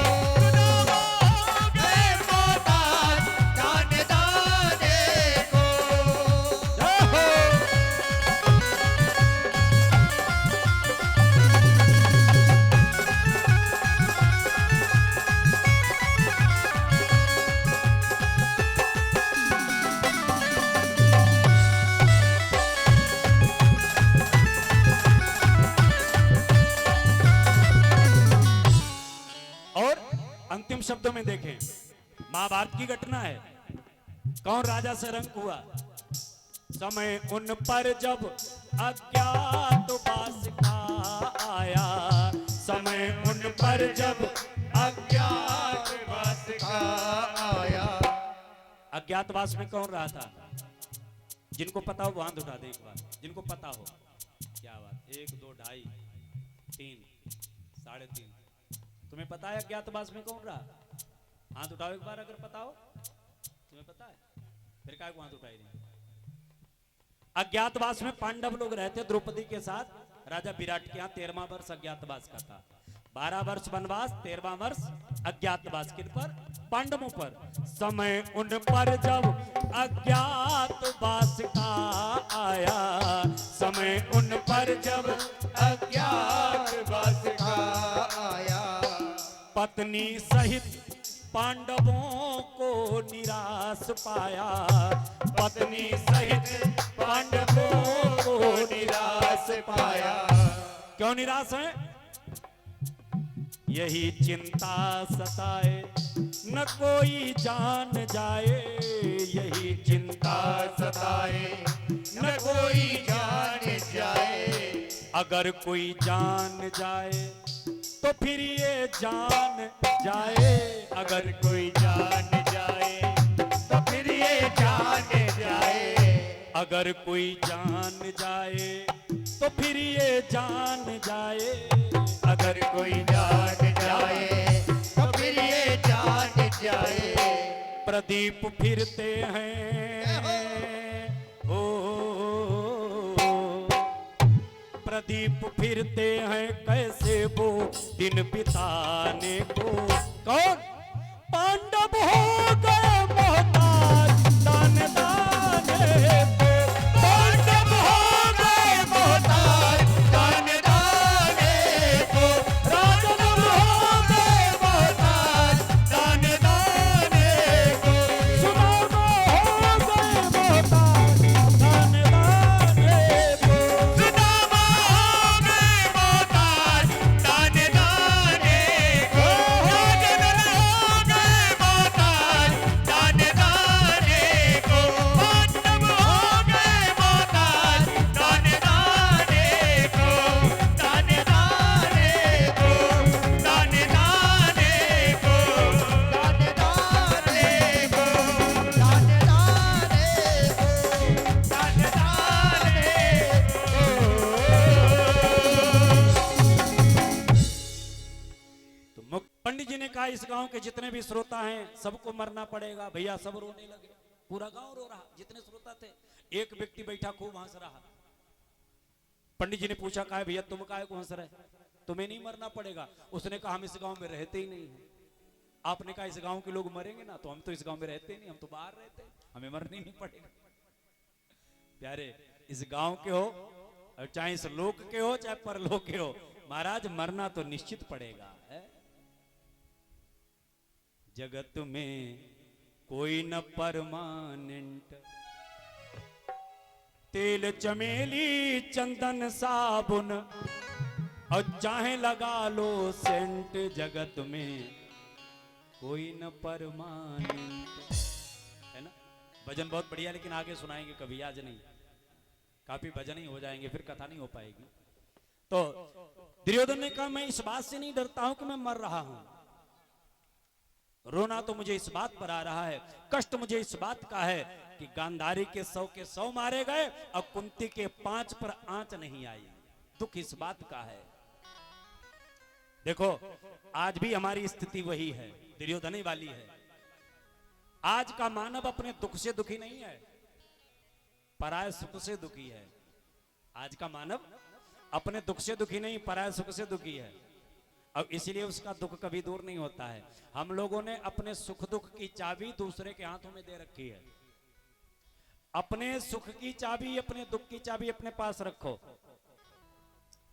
अंतिम शब्दों में देखें, महाभारत की घटना है। कौन राजा से रंक हुआ, समय उन पर जब अज्ञातवास का आया, समय उन पर जब अज्ञातवास का आया। अज्ञातवास में कौन रहा था, जिनको पता हो वो हाथ उठा दे एक बार, जिनको पता हो। क्या बात, 1 2 2.5 3 3.5। तुम्हें पता है अज्ञातवास में कौन रहा, हाथ उठाओ एक बार अगर पता हो। तुम्हें पता है, फिर काय को हाथ उठाई नहीं। अज्ञातवास में पांडव लोग रहते द्रौपदी के साथ, राजा विराट के यहाँ 13वां वर्ष अज्ञातवास का था। 12 वर्ष वनवास, 13वां वर्ष अज्ञातवास। किन पर, पांडवों पर। समय उन पर जब अज्ञातवास का आया, समय उन पर जब अज्ञातवास का आया। पत्नी सहित पांडवों को निराश पाया, पत्नी सहित पांडवों को निराश पाया। क्यों निराश है, यही चिंता सताए न कोई जान जाए, यही चिंता सताए न कोई जान जाए। अगर कोई जान जाए तो फिर ये जान जाए, अगर कोई जान जाए तो फिर ये जान जाए। अगर कोई जान जाए तो फिर ये जान जाए, अगर कोई जान जाए तो फिर ये जान जाए। प्रदीप फिरते हैं ओ, प्रदीप फिरते हैं कैसे वो दिन बिताने को। कौन, पांडव हो गए मोहताज दान दाने को, पांडव हो गए मोहताज दान पंडित जी ने कहा इस गांव के जितने भी श्रोता हैं सबको मरना पड़ेगा। भैया सब रोने लगे, पूरा गांव रो रहा, जितने श्रोता थे। एक व्यक्ति बैठा खूब हंस रहा। पंडित जी ने पूछा कहा भैया तुम काहे को हंस रहे, तुम्हें नहीं मरना पड़ेगा? उसने कहा हम इस गांव में रहते ही नहीं है। आपने कहा इस गांव के लोग मरेंगे ना, तो हम तो इस गांव में रहते ही नहीं, हम तो बाहर रहते हैं, हमें मरना ही नहीं पड़ेगा। प्यारे, इस गांव के हो और चाहे इस लोक के हो चाहे परलोक के हो, महाराज मरना तो निश्चित पड़ेगा है? जगत में कोई न परमानेंट, तेल चमेली चंदन साबुन और चाहे लगा लो सेंट, जगत में कोई न परमानेंट, है ना? भजन बहुत बढ़िया, लेकिन आगे सुनाएंगे कभी, आज नहीं। काफी भजन ही हो जाएंगे, फिर कथा नहीं हो पाएगी। तो दुर्योधन ने कहा मैं इस बात से नहीं डरता हूं कि मैं मर रहा हूं, रोना तो मुझे इस बात पर आ रहा है, कष्ट मुझे इस बात का है कि गांधारी के 100 मारे गए और कुंती के 5 पर आंच नहीं आई। दुख इस बात का है। देखो आज भी हमारी स्थिति वही है, दुर्योधन ही वाली है। आज का मानव अपने दुख से दुखी नहीं है, पराय सुख से दुखी है। आज का मानव अपने दुख से दुखी नहीं, पराय सुख से दुखी है, और इसीलिए उसका दुख कभी दूर नहीं होता है। हम लोगों ने अपने सुख दुख की चाबी दूसरे के हाथों में दे रखी है। अपने सुख की चाबी, अपने दुख की चाबी अपने पास रखो।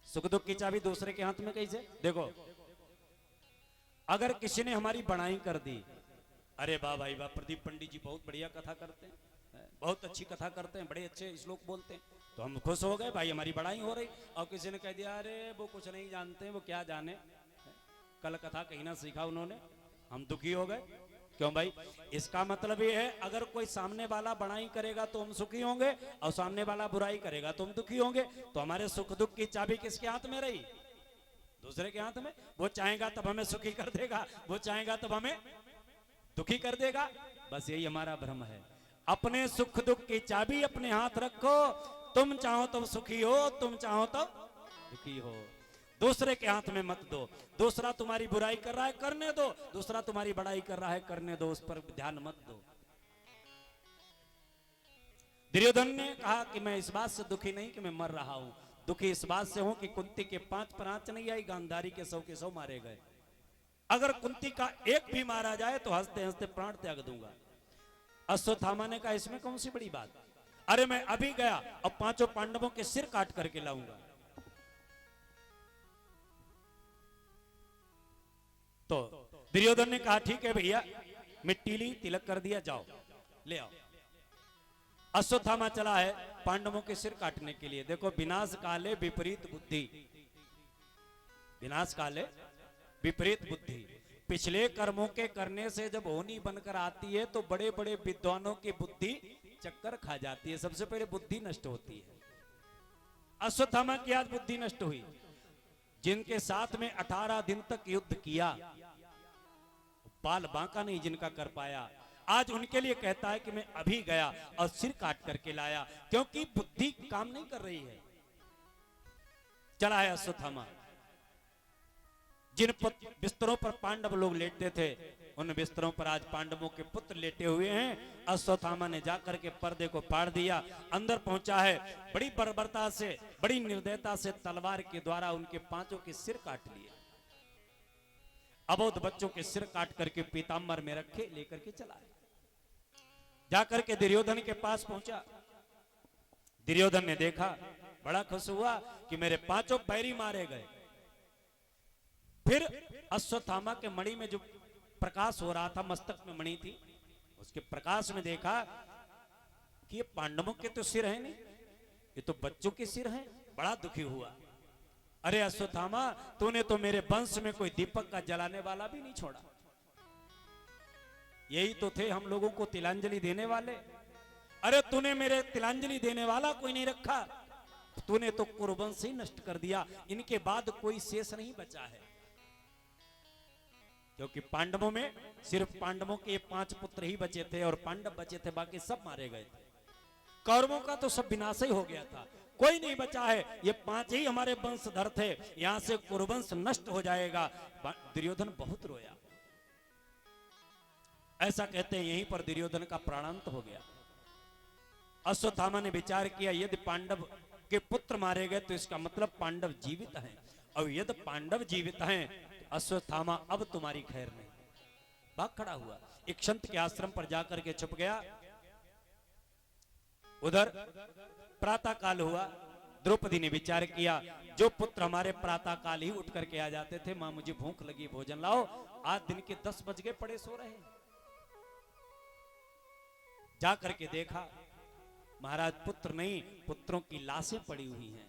सुख दुख की चाबी दूसरे के हाथ में कैसे? देखो, अगर किसी ने हमारी बड़ाई कर दी, अरे वाह भाई वाह, प्रदीप पंडित जी बहुत बढ़िया कथा करते हैं, बहुत अच्छी कथा करते हैं, बड़े अच्छे श्लोक बोलते हैं, तो हम खुश हो गए भाई, हमारी बड़ाई हो रही। और किसी ने कह दिया अरे वो कुछ नहीं जानते, वो क्या जाने, कल कथा कहीं ना सीखा उन्होंने, हम दुखी हो गए। क्यों भाई? इसका मतलब ये है अगर कोई सामने वाला बड़ाई करेगा तो हम सुखी होंगे, और सामने वाला बुराई करेगा तो हम दुखी होंगे। तो हमारे सुख दुख की चाबी किसके हाथ में रही? दूसरे के हाथ में। वो चाहेगा तब हमें सुखी कर देगा, वो चाहेगा तब हमें दुखी कर देगा। बस यही हमारा भ्रम है। अपने सुख दुख की चाबी अपने हाथ रखो। तुम चाहो तो सुखी हो, तुम चाहो तो दुखी हो। दूसरे के हाथ में मत दो। दूसरा तुम्हारी बुराई कर रहा है, करने दो। दूसरा तुम्हारी बड़ाई कर रहा है, करने दो, उस पर ध्यान मत दो। दुर्योधन ने कहा कि मैं इस बात से दुखी नहीं कि मैं मर रहा हूं, दुखी इस बात से हूं कि कुंती के 5 पर आंच नहीं आई, गांधारी के 100 मारे गए। अगर कुंती का एक भी मारा जाए तो हंसते हंसते प्राण त्याग दूंगा। अश्वत्थामा ने कहा इसमें कौन सी बड़ी बात, अरे मैं अभी गया और 5 पांडवों के सिर काट करके लाऊंगा। तो दुर्योधन ने कहा ठीक है भैया, मिट्टी ली, तिलक कर दिया, जाओ ले आओ। अश्वत्थामा चला है पांडवों के सिर काटने के लिए। देखो, विनाश काले विपरीत बुद्धि, विनाश काले विपरीत बुद्धि। पिछले कर्मों के करने से जब होनी बनकर आती है तो बड़े बड़े विद्वानों की बुद्धि चक्कर खा जाती है, सबसे पहले बुद्धि नष्ट होती है। अश्वत्थामा की आज बुद्धि नष्ट हुई। जिनके साथ में 18 दिन तक युद्ध किया, बाल बांका नहीं जिनका कर पाया, आज उनके लिए कहता है कि मैं अभी गया और सिर काट करके लाया, क्योंकि बुद्धि काम नहीं कर रही है। चला है अश्वत्थामा। जिन बिस्तरों पर पांडव लोग लेटते थे, उन बिस्तरों पर आज पांडवों के पुत्र लेटे हुए हैं। अश्वत्थामा ने जाकर के पर्दे को फाड़ दिया, अंदर पहुंचा है, बड़ी बर्बरता से, बड़ी निर्दयता से तलवार के द्वारा उनके 5 के सिर काट लिए। अबोध बच्चों के सिर काट करके पीताम्बर में रखे, लेकर के चला है। जाकर के दुर्योधन के पास पहुंचा। दुर्योधन ने देखा, बड़ा खुश हुआ कि मेरे 5 बैरी मारे गए। फिर अश्वत्थामा के मणि में जो प्रकाश हो रहा था, मस्तक में मणि थी, उसके प्रकाश में देखा कि ये पांडवों के तो सिर है नहीं, ये तो बच्चों के सिर हैं। बड़ा दुखी हुआ। अरे अश्वत्थामा, तूने तो मेरे वंश में कोई दीपक का जलाने वाला भी नहीं छोड़ा। यही तो थे हम लोगों को तिलांजलि देने वाले। अरे तूने मेरे तिलांजलि देने वाला कोई नहीं रखा, तूने तो कुरुवंश ही नष्ट कर दिया। इनके बाद कोई शेष नहीं बचा है, क्योंकि पांडवों में सिर्फ पांडवों के 5 पुत्र ही बचे थे और पांडव बचे थे, बाकी सब मारे गए थे। कौरवों का तो सब विनाश ही हो गया था। कोई नहीं बचा है, ये 5 ही हमारे वंशधर थे, यहां से कुरुवंश नष्ट हो जाएगा। दुर्योधन बहुत रोया। ऐसा कहते हैं यहीं पर दुर्योधन का प्राणांत हो गया। अश्वत्थामा ने विचार किया यदि पांडव के पुत्र मारे गए तो इसका मतलब पांडव जीवित हैं, और यदि पांडव जीवित हैं तो अश्वत्थामा अब तुम्हारी खैर नहीं। भाग खड़ा हुआ, एक संत के आश्रम पर जाकर के छुप गया। उधर प्रातः काल हुआ। द्रौपदी ने विचार किया जो पुत्र हमारे प्रातः काल ही उठ करके आ जाते थे, मां मुझे भूख लगी भोजन लाओ, आज दिन के 10 बज गए पड़े सो रहे। जा करके देखा महाराज पुत्र नहीं, पुत्रों की लाशें पड़ी हुई हैं,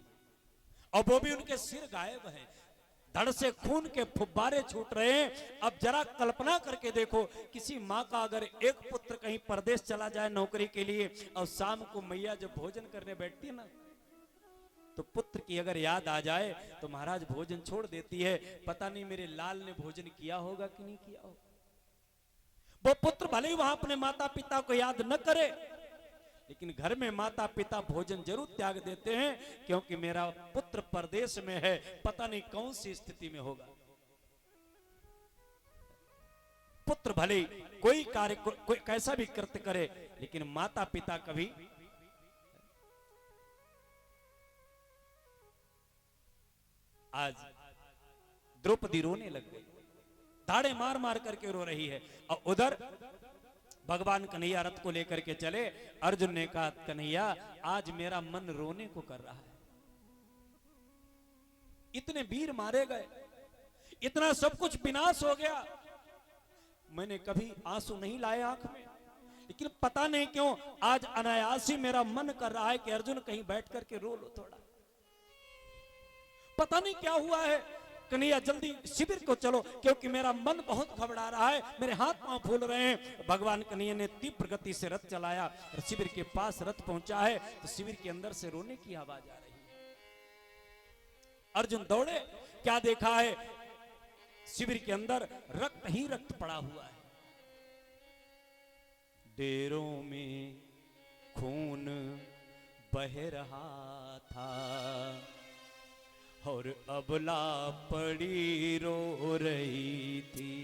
और वो भी उनके सिर गायब हैं, धड़ से खून के फुब्बारे छूट रहे हैं। अब जरा कल्पना करके देखो, किसी माँ का अगर एक पुत्र कहीं परदेश चला जाए नौकरी के लिए, और शाम को मैया जब भोजन करने बैठती है ना, तो पुत्र की अगर याद आ जाए तो महाराज भोजन छोड़ देती है। पता नहीं मेरे लाल ने भोजन किया होगा कि नहीं किया होगा। वो पुत्र भले ही वहां अपने माता पिता को याद न करे, लेकिन घर में माता पिता भोजन जरूर त्याग देते हैं, क्योंकि मेरा पुत्र परदेश में है, पता नहीं कौन सी स्थिति में होगा। पुत्र भले कोई कार्य कोई कैसा भी कृत्य करे, लेकिन माता पिता कभी। आज द्रौपदी रोने लग गई, दाढ़े मार मार करके रो रही है। और उधर भगवान कन्हैया रथ को लेकर के चले। अर्जुन ने कहा कन्हैया आज मेरा मन रोने को कर रहा है, इतने वीर मारे गए, इतना सब कुछ विनाश हो गया, मैंने कभी आंसू नहीं लाए आंख में, लेकिन पता नहीं क्यों आज अनायास ही मेरा मन कर रहा है कि अर्जुन कहीं बैठ करके रो लो थोड़ा। पता नहीं क्या हुआ है, कन्हैया जल्दी शिविर को चलो, क्योंकि मेरा मन बहुत घबरा रहा है, मेरे हाथ पांव फूल रहे हैं। भगवान कन्हैया ने तीव्र गति से रथ चलाया, और शिविर के पास रथ पहुंचा है तो शिविर के अंदर से रोने की आवाज आ रही है। अर्जुन दौड़े, क्या देखा है, शिविर के अंदर रक्त ही रक्त पड़ा हुआ है, डेरों में खून बह रहा था, और अबला पड़ी रो रही थी।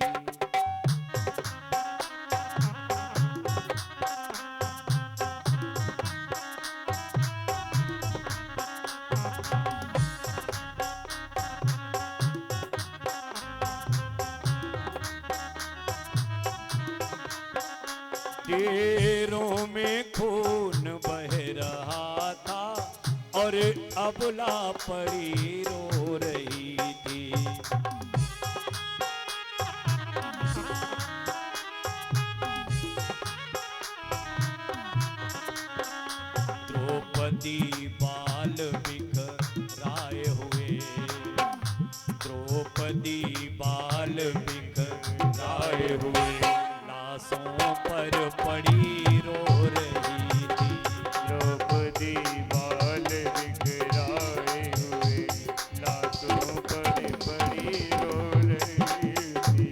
डेरों में खून बह रहा था, और अबला पड़ी रो रही थी। द्रौपदी बाल बिखराए हुए, द्रौपदी बाल बिखराए हुए, लाशों पर पड़ी रो रही थी। द्रौपदी बाल बिखराए हुए, लाशों पर पड़ी रो रही थी।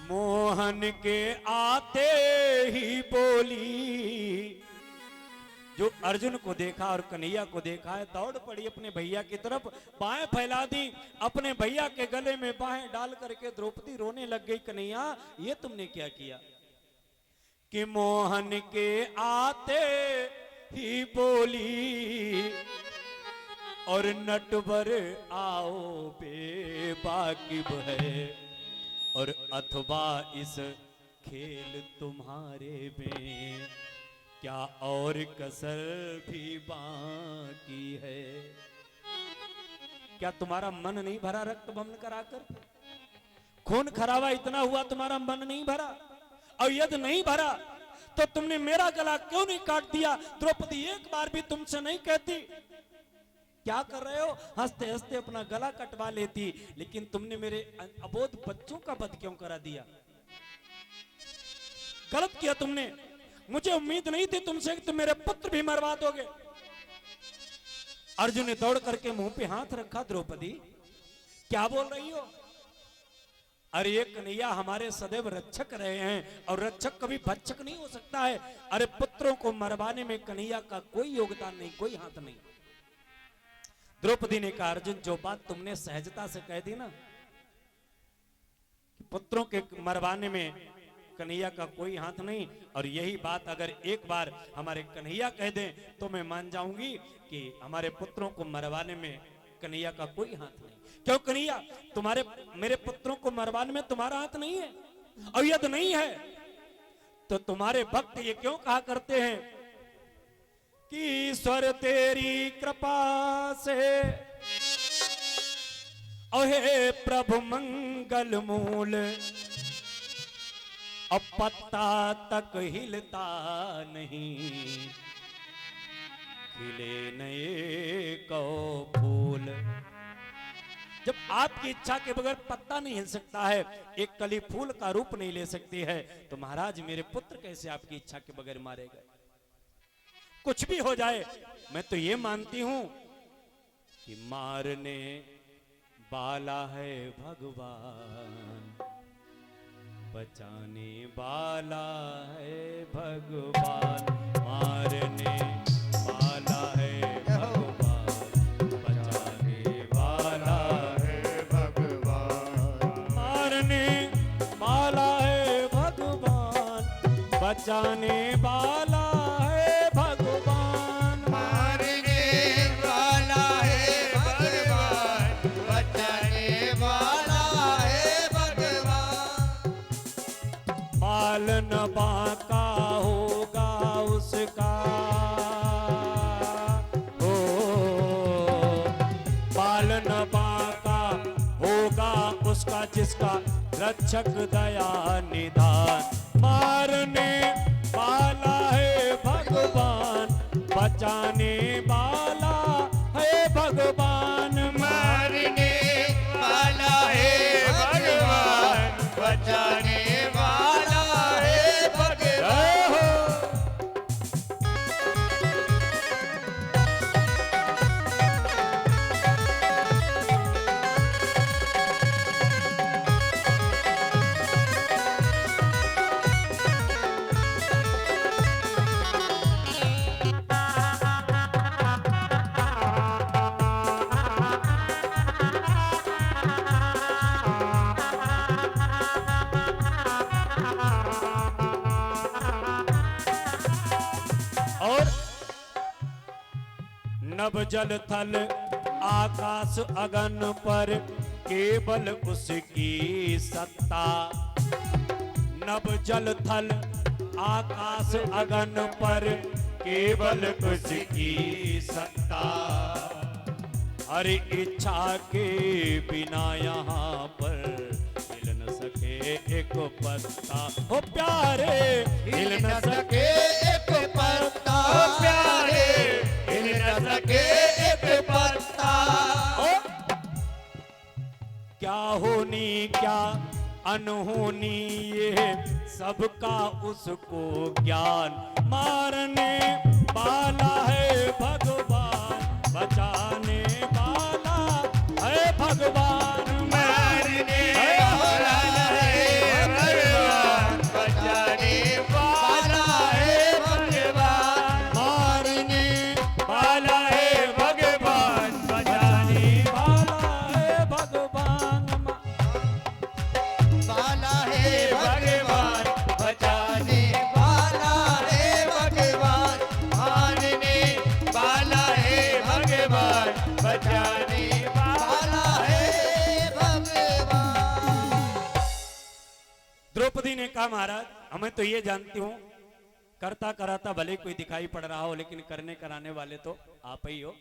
मोहन के आते ही बोली, जो अर्जुन को देखा और कन्हैया को देखा है, दौड़ पड़ी अपने भैया की तरफ, बाहें फैला दी, अपने भैया के गले में बाहें डाल करके द्रौपदी रोने लग गई। कन्हैया ये तुमने क्या किया? कि मोहन के आते ही बोली, और नटवर आओ बेबाकिब है, और अथवा इस खेल तुम्हारे में क्या और कसर भी बाकी है। क्या तुम्हारा मन नहीं भरा रक्त बमन कराकर? खून खराबा इतना हुआ, तुम्हारा मन नहीं भरा? और यदि नहीं भरा तो तुमने मेरा गला क्यों नहीं काट दिया? द्रौपदी एक बार भी तुमसे नहीं कहती क्या कर रहे हो? हंसते हंसते अपना गला कटवा लेती, लेकिन तुमने मेरे अबोध बच्चों का वध क्यों करा दिया? गलत किया तुमने। मुझे उम्मीद नहीं थी तुमसे कि तुम मेरे पुत्र भी मरवा दोगे। अर्जुन ने दौड़ करके मुंह पे हाथ रखा। द्रौपदी क्या बोल रही हो? अरे ये कन्हैया हमारे सदैव रक्षक रहे हैं और रक्षक कभी भक्षक नहीं हो सकता है। अरे पुत्रों को मरवाने में कन्हैया का कोई योगदान नहीं, कोई हाथ नहीं। द्रौपदी ने कहा अर्जुन जो बात तुमने सहजता से कह दी ना, पुत्रों के मरवाने में कन्हैया का कोई हाथ नहीं, और यही बात अगर एक बार हमारे कन्हैया कह दें तो मैं मान जाऊंगी कि हमारे पुत्रों को मरवाने में कन्हैया का कोई हाथ नहीं। क्यों कन्हैया, तुम्हारे मेरे पुत्रों को मरवाने में तुम्हारा हाथ नहीं है? और यदि नहीं है तो तुम्हारे भक्त ये क्यों कहा करते हैं कि ईश्वर तेरी कृपा से ओहे प्रभु मंगल मूल, अब पत्ता तक हिलता नहीं, खिले नए को फूल। जब आपकी इच्छा के बगैर पत्ता नहीं हिल सकता है, एक कली फूल का रूप नहीं ले सकती है, तो महाराज मेरे पुत्र कैसे आपकी इच्छा के बगैर मारे गए? कुछ भी हो जाए, मैं तो ये मानती हूं कि मारने वाला है भगवान, बचाने वाला है भगवान। मारने वाला है भगवान, बचाने वाला है भगवान। मारने वाला है भगवान, बचाने वाला है भगवान। मारने वाला है भगवान, बचाने वाला है भगवान। पालन बाका होगा उसका, ओ पालन बाका होगा उसका जिसका रक्षक दया निधान। मारने वाला है भगवान, बचाने वाला है भगवान। मारने वाला है भगवान, बचाने वाला है भगवान। और नभ जल थल आकाश अगन पर केवल उसकी सत्ता। नभ जल थल आकाश अगन पर केवल उसकी सत्ता। हर इच्छा के बिना यहाँ पर हिल न सके एक पत्ता। हो प्यारे हिल न सके एक पत्ता, ओ प्यारे हिल न सके एक पत्ता। ओ क्या होनी क्या अनहोनी ये सबका उसको ज्ञान। मारने वाला है भगवान, बचाने वाला है भगवान। मारने वाला है भगवान, बचाने वाला है भगवान। मारने वाला है भगवान, बचाने वाला है भगवान। वाला है भगवान, बचाने वाला है भगवान। मारने वाला है भगवान, बचाने वाला है भगवान। द्रौपदी ने कहा महाराज हमें तो ये जानती हूँ करता कराता भले कोई दिखाई पड़ रहा हो, लेकिन करने कराने वाले तो आप ही हो।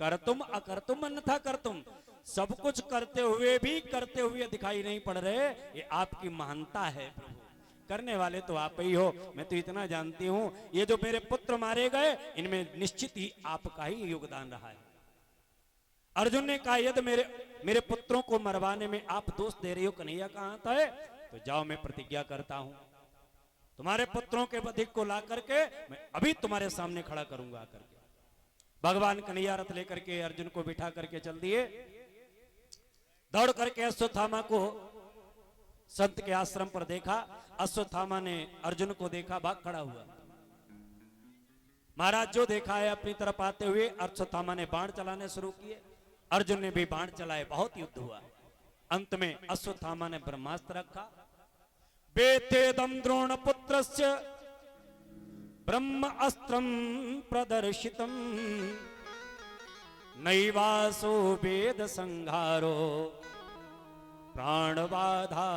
कर तुम अकर्तुम अन्यथा कर तुम, सब कुछ करते हुए दिखाई नहीं पड़ रहे, ये आपकी महानता है प्रभु। करने वाले तो आप ही हो। मैं तो इतना जानती हूँ ये जो मेरे पुत्र मारे गए इनमें निश्चित ही आपका ही योगदान रहा है। अर्जुन ने कहा यदि मेरे मेरे पुत्रों को मरवाने में आप दोष दे रही हो कन्हैया कहां था है, तो जाओ मैं प्रतिज्ञा करता हूं तुम्हारे पुत्रों के वध को ला करके मैं अभी तुम्हारे सामने खड़ा करूंगा करके। भगवान कन्हैया रथ लेकर के अर्जुन को बिठा करके चल दिए। दौड़ करके अश्वत्थामा को संत के आश्रम पर देखा। अश्वत्थामा ने अर्जुन को देखा, भाग खड़ा हुआ। महाराज जो देखा है अपनी तरफ आते हुए अश्वत्थामा ने बाण चलाने शुरू किए। अर्जुन ने भी बाण चलाए, बहुत युद्ध हुआ। अंत में अश्वत्थामा ने ब्रह्मास्त्र रखा। वेतेदम द्रोण पुत्रस्य ब्रह्म अस्त्रम प्रदर्शितम नैवासो वेद संघारो प्राणबाधा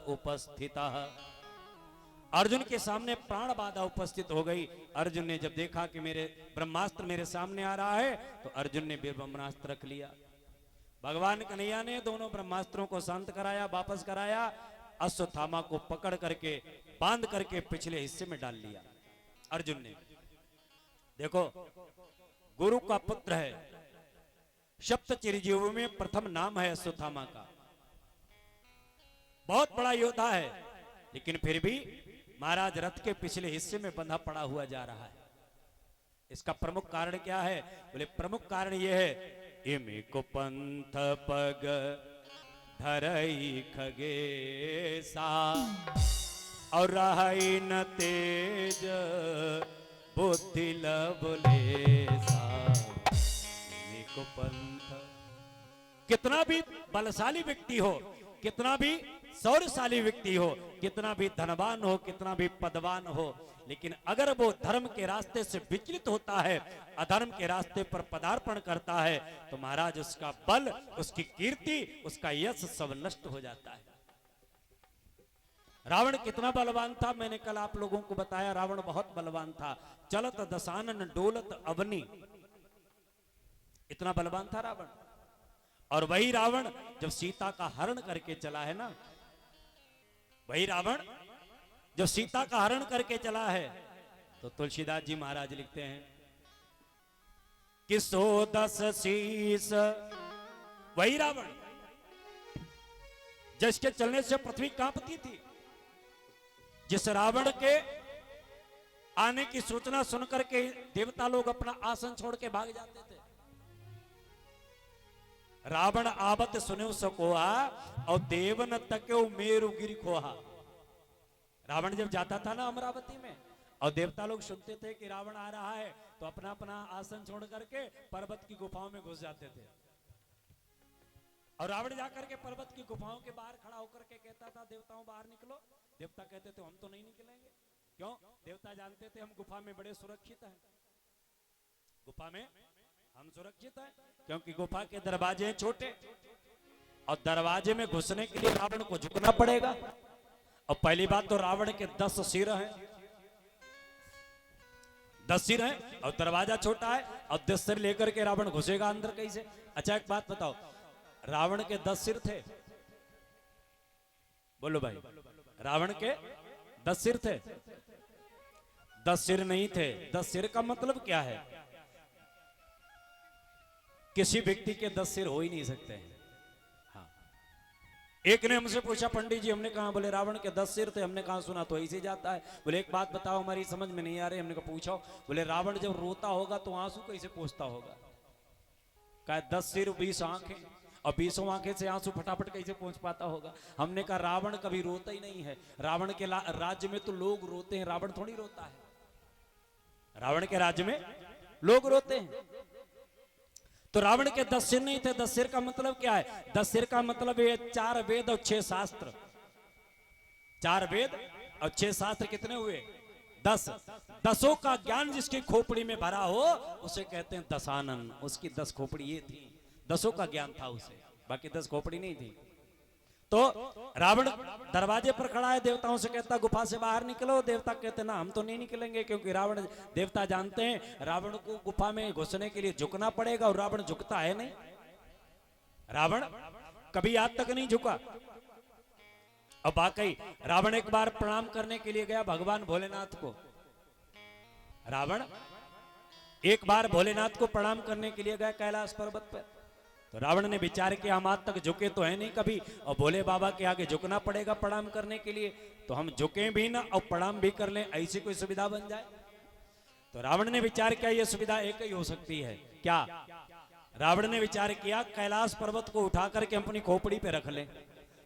उपस्थिता। अर्जुन के सामने प्राण बाधा उपस्थित हो गई। अर्जुन ने जब देखा कि मेरे ब्रह्मास्त्र मेरे सामने आ रहा है तो अर्जुन ने भी ब्रह्मास्त्र रख लिया। भगवान कन्हैया ने दोनों ब्रह्मास्त्रों को शांत कराया, वापस कराया। अश्वत्थामा को पकड़ करके बांध करके पिछले हिस्से में डाल लिया अर्जुन ने। देखो गुरु का पुत्र है, सप्त चिरंजीवों में प्रथम नाम है अश्वत्थामा का। बहुत बड़ा योद्धा है, लेकिन फिर भी महाराज रथ के पिछले हिस्से में बंधा पड़ा हुआ जा रहा है। इसका प्रमुख कारण क्या है? बोले प्रमुख कारण यह है इमे को पंथ पग धरई खगेसा और रही न तेज बुद्धि लबलेसा। इमे को पंथ, कितना भी बलशाली व्यक्ति हो, कितना भी शौर्यशाली व्यक्ति हो, कितना भी धनवान हो, कितना भी पदवान हो, लेकिन अगर वो धर्म के रास्ते से विचलित होता है, अधर्म के रास्ते पर पदार्पण करता है, तो महाराज उसका बल, उसकी कीर्ति, उसका यश सब नष्ट हो जाता है। रावण कितना बलवान था, मैंने कल आप लोगों को बताया। रावण बहुत बलवान था। चलत दशानन डोलत अवनी, इतना बलवान था रावण। और वही रावण जब सीता का हरण करके चला है ना, वही रावण जब सीता का हरण करके चला है, तो तुलसीदास जी महाराज लिखते हैं कि 110 शीस, वही रावण जिसके चलने से पृथ्वी कांपती थी, जिस रावण के आने की सूचना सुनकर के देवता लोग अपना आसन छोड़ के भाग जाते थे। रावण आवत सुने सकोहा और देवन तक्यो मेरु गिरि खोहा। रावण जब जाता था ना अमरावती में, और देवता लोग सुनते थे कि रावण आ रहा है, तो अपना अपना आसन छोड़ करके पर्वत की गुफाओं में घुस जाते थे। और रावण जाकर के पर्वत की गुफाओं के बाहर खड़ा होकर के कहता था देवताओं बाहर निकलो। देवता कहते थे हम तो नहीं निकलेंगे। क्यों? देवता जानते थे हम गुफा में बड़े सुरक्षित हैं, गुफा में हम सुरक्षित हैं, क्योंकि गुफा के दरवाजे हैं छोटे, और दरवाजे में घुसने के लिए रावण को झुकना पड़ेगा। और पहली बात तो रावण के 10 सिर हैं, 10 सिर हैं, और दरवाजा छोटा है, और 10 सिर लेकर के रावण घुसेगा अंदर कैसे? अच्छा एक बात बताओ, रावण के 10 सिर थे? बोलो भाई, रावण के 10 सिर थे? 10 सिर नहीं थे। 10 सिर का मतलब क्या है? किसी व्यक्ति के 10 सिर हो ही नहीं सकते हैं। हाँ, एक ने हमसे पूछा पंडित जी, हमने कहा, बोले रावण के 10 सिर थे। हमने कहा सुना तो ऐसे जाता है। बोले एक बात बताओ हमारी समझ में नहीं आ रही। हमने कहा पूछो। बोले रावण जब रोता होगा तो आंसू कैसे पोंछता होगा? कहा 10 सिर 20 आंखें, और 20 आंखें से आंसू फटाफट कैसे पहुंच पाता होगा? हमने कहा रावण कभी रोता ही नहीं है। रावण के राज्य में तो लोग रोते हैं, रावण थोड़ी रोता है। रावण के राज्य में लोग रोते हैं। तो रावण के 10 सिर नहीं थे। 10 सिर का मतलब क्या है? 10 सिर का मतलब ये 4 वेद और 6 शास्त्र। 4 वेद और 6 शास्त्र कितने हुए? 10। 10 का ज्ञान जिसकी खोपड़ी में भरा हो उसे कहते हैं दशानन। उसकी 10 खोपड़ी ये थी, 10 का ज्ञान था उसे, बाकी 10 खोपड़ी नहीं थी। तो रावण दरवाजे पर खड़ा है, देवताओं से कहता गुफा से बाहर निकलो। देवता कहते ना हम तो नहीं निकलेंगे, क्योंकि रावण, देवता जानते हैं रावण को गुफा में घुसने के लिए झुकना पड़ेगा, और रावण झुकता है नहीं। रावण कभी आज तक नहीं झुका। और वाकई रावण एक बार प्रणाम करने के लिए गया भगवान भोलेनाथ को। रावण एक बार भोलेनाथ को प्रणाम करने के लिए गए कैलाश पर्वत पर। तो रावण ने विचार किया हम आज तक झुके तो है नहीं कभी, और भोले बाबा के आगे झुकना पड़ेगा प्रणाम करने के लिए, तो हम झुके भी ना और प्रणाम भी कर लें, ऐसी कोई सुविधा बन जाए। तो रावण ने विचार किया ये सुविधा एक ही हो सकती है। क्या? रावण ने विचार किया कैलाश पर्वत को उठा करके अपनी खोपड़ी पे रख लें,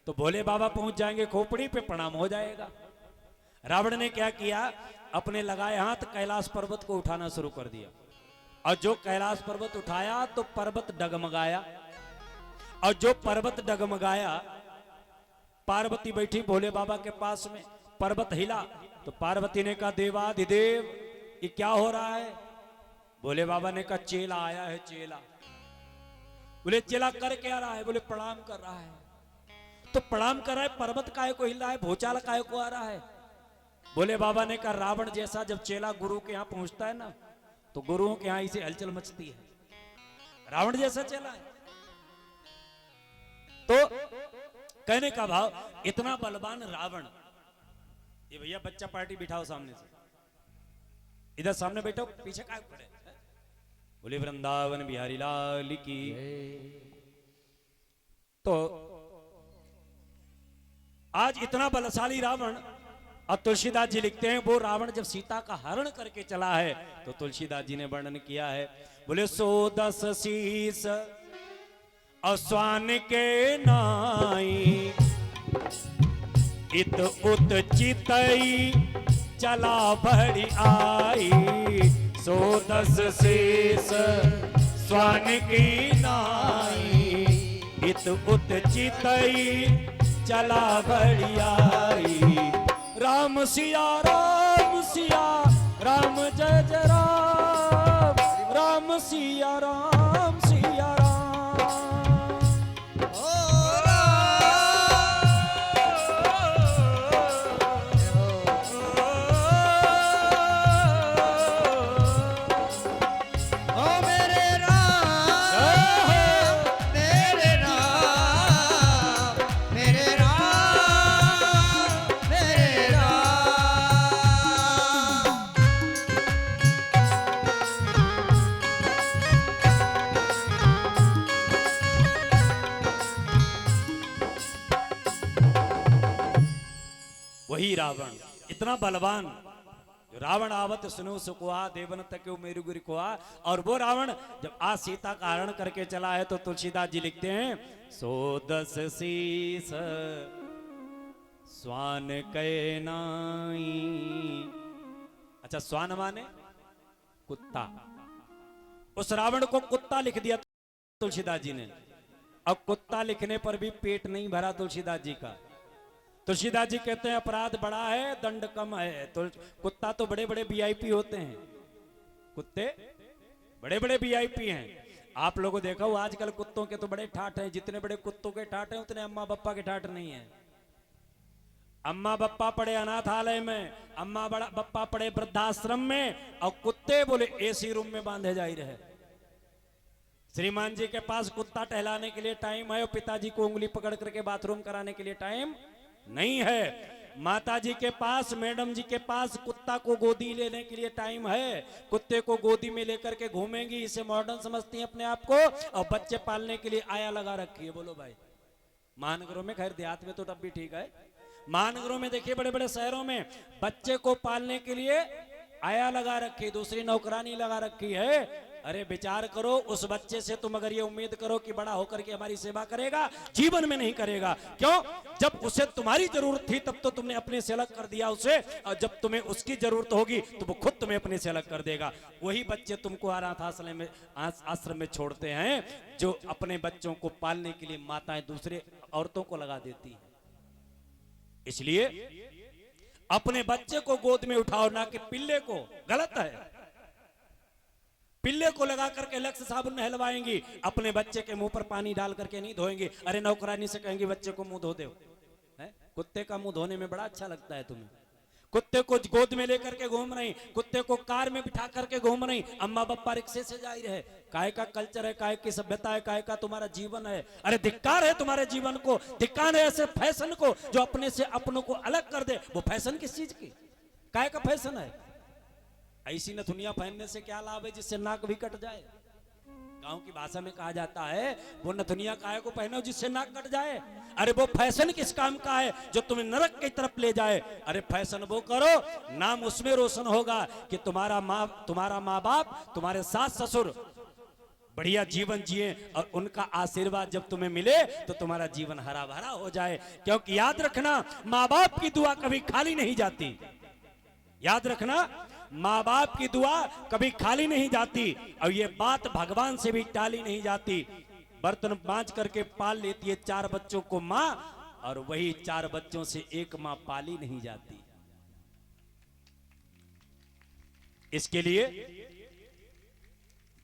तो भोले बाबा पहुंच जाएंगे खोपड़ी पे, प्रणाम हो जाएगा। रावण ने क्या किया, अपने लगाए हाथ कैलाश पर्वत को उठाना शुरू कर दिया, और जो कैलाश पर्वत उठाया तो पर्वत डगमगाया, और जो पर्वत डगमगाया, पार्वती बैठी भोले बाबा के पास में, पर्वत हिला तो पार्वती ने कहा देवाधिदेव ये क्या हो रहा है? भोले बाबा ने कहा चेला आया है चेला। बोले चेला कर क्या रहा है? बोले प्रणाम कर रहा है। तो प्रणाम कर रहा है, पर्वत काहे को हिल रहा है, भूचाल काहे को आ रहा है? भोले बाबा ने कहा रावण जैसा जब चेला गुरु के यहां पहुंचता है ना, तो गुरुओं के यहां इसे हलचल मचती है। रावण जैसा चेला है। तो कहने का भाव, इतना बलवान रावण। ये भैया बच्चा पार्टी बिठाओ सामने से, इधर सामने बैठो, पीछे काय पड़े। बोले वृंदावन बिहारी लाल की। तो आज इतना बलशाली रावण, और तुलसीदास जी लिखते हैं वो रावण जब सीता का हरण करके चला है, तो तुलसीदास जी ने वर्णन किया है। बोले 110 शीस अस्वान के नाई, इत उत चितई चला बड़ी आई। 110 शीस स्वान की नाई, इत उत चितई चला बड़ी आई। राम सिया राम सिया राम जय जय राम, राम सिया राम सिया राम। वही रावण इतना बलवान, जो रावण आवत सुनो सुकुआ देवन तक मेरु गुरु कुआ। और वो रावण जब आज सीता का हरण करके चला है, तो तुलसीदास जी लिखते हैं 110 शीस स्वान कै नाई। अच्छा, स्वान माने कुत्ता। उस रावण को कुत्ता लिख दिया तुलसीदास जी ने। अब कुत्ता लिखने पर भी पेट नहीं भरा तुलसीदास जी का। तुलसीदास जी कहते हैं अपराध बड़ा है दंड कम है। तो कुत्ता तो बड़े बड़े वीआईपी होते हैं, कुत्ते बड़े बड़े वीआईपी हैं। आप लोगों देखा हो आजकल कुत्तों के तो बड़े ठाठ हैं, जितने बड़े कुत्तों के ठाठ हैं उतने अम्मा बप्पा के ठाठ नहीं है। अम्मा बप्पा पड़े अनाथालय में, अम्मा बप्पा पड़े वृद्धाश्रम में, और कुत्ते बोले एसी रूम में बांधे जा रहे। श्रीमान जी के पास कुत्ता टहलाने के लिए टाइम है, और पिताजी को उंगली पकड़ करके बाथरूम कराने के लिए टाइम नहीं है। माता जी के पास, मैडम जी के पास कुत्ता को गोदी लेने के लिए टाइम है। कुत्ते को गोदी में लेकर के घूमेंगी, इसे मॉडर्न समझती हैं अपने आप को, और बच्चे पालने के लिए आया लगा रखी है। बोलो भाई, महानगरों में, खैर देहात में तो तब भी ठीक है, महानगरों में देखिए बड़े बड़े शहरों में बच्चे को पालने के लिए आया लगा रखी, दूसरी नौकरानी लगा रखी है। अरे विचार करो, उस बच्चे से तुम अगर ये उम्मीद करो कि बड़ा होकर के हमारी सेवा करेगा, जीवन में नहीं करेगा। क्यों? जब उसे तुम्हारी जरूरत थी तब तो तुमने अपने से अलग कर दिया उसे, और जब तुम्हें उसकी जरूरत होगी तो वो खुद तुम्हें अपने से अलग कर देगा। वही बच्चे तुमको अनाथ आश्रम में छोड़ते हैं, जो अपने बच्चों को पालने के लिए माताएं दूसरे औरतों को लगा देती हैं। इसलिए अपने बच्चे को गोद में उठाओ, ना कि पिल्ले को। गलत है। पिल्ले को लगा करके अलग से साबुन नहलवाएंगी, अपने बच्चे के मुंह पर पानी डाल करके नहीं धोएंगे। अरे नौकरानी से कहेंगे बच्चे को मुंह धो दो। कुत्ते का मुंह धोने में बड़ा अच्छा लगता है तुम्हें। कुत्ते को गोद में लेकर के घूम रही, कुत्ते को कार में बिठा करके घूम रही, अम्मा बप्पा रिक्शे से जा रहे। काय का कल्चर है, काय की सभ्यता है, काय का तुम्हारा जीवन है। अरे धिक्कार है तुम्हारे जीवन को, धिक्कार है ऐसे फैशन को जो अपने से अपनों को अलग कर दे। वो फैशन किस चीज की, काय का फैशन है? ऐसी नथुनिया पहनने से क्या लाभ है जिससे नाक भी कट जाए? गांव की भाषा में कहा जाता है वो नथुनिया काहे को पहनो जिससे नाक कट जाए। अरे वो फैशन किस काम का है जो तुम्हें नरक की तरफ ले जाए? अरे फैशन वो करो, नाम उसमें रोशन होगा कि तुम्हारा माँ बाप, तुम्हारे सास ससुर बढ़िया जीवन जिए और उनका आशीर्वाद जब तुम्हें मिले तो तुम्हारा जीवन हरा भरा हो जाए। क्योंकि याद रखना, माँ बाप की दुआ कभी खाली नहीं जाती। याद रखना, माँ बाप की दुआ कभी खाली नहीं जाती और ये बात भगवान से भी टाली नहीं जाती। बर्तन मांज करके पाल लेती है 4 बच्चों को माँ, और वही 4 बच्चों से एक माँ पाली नहीं जाती। इसके लिए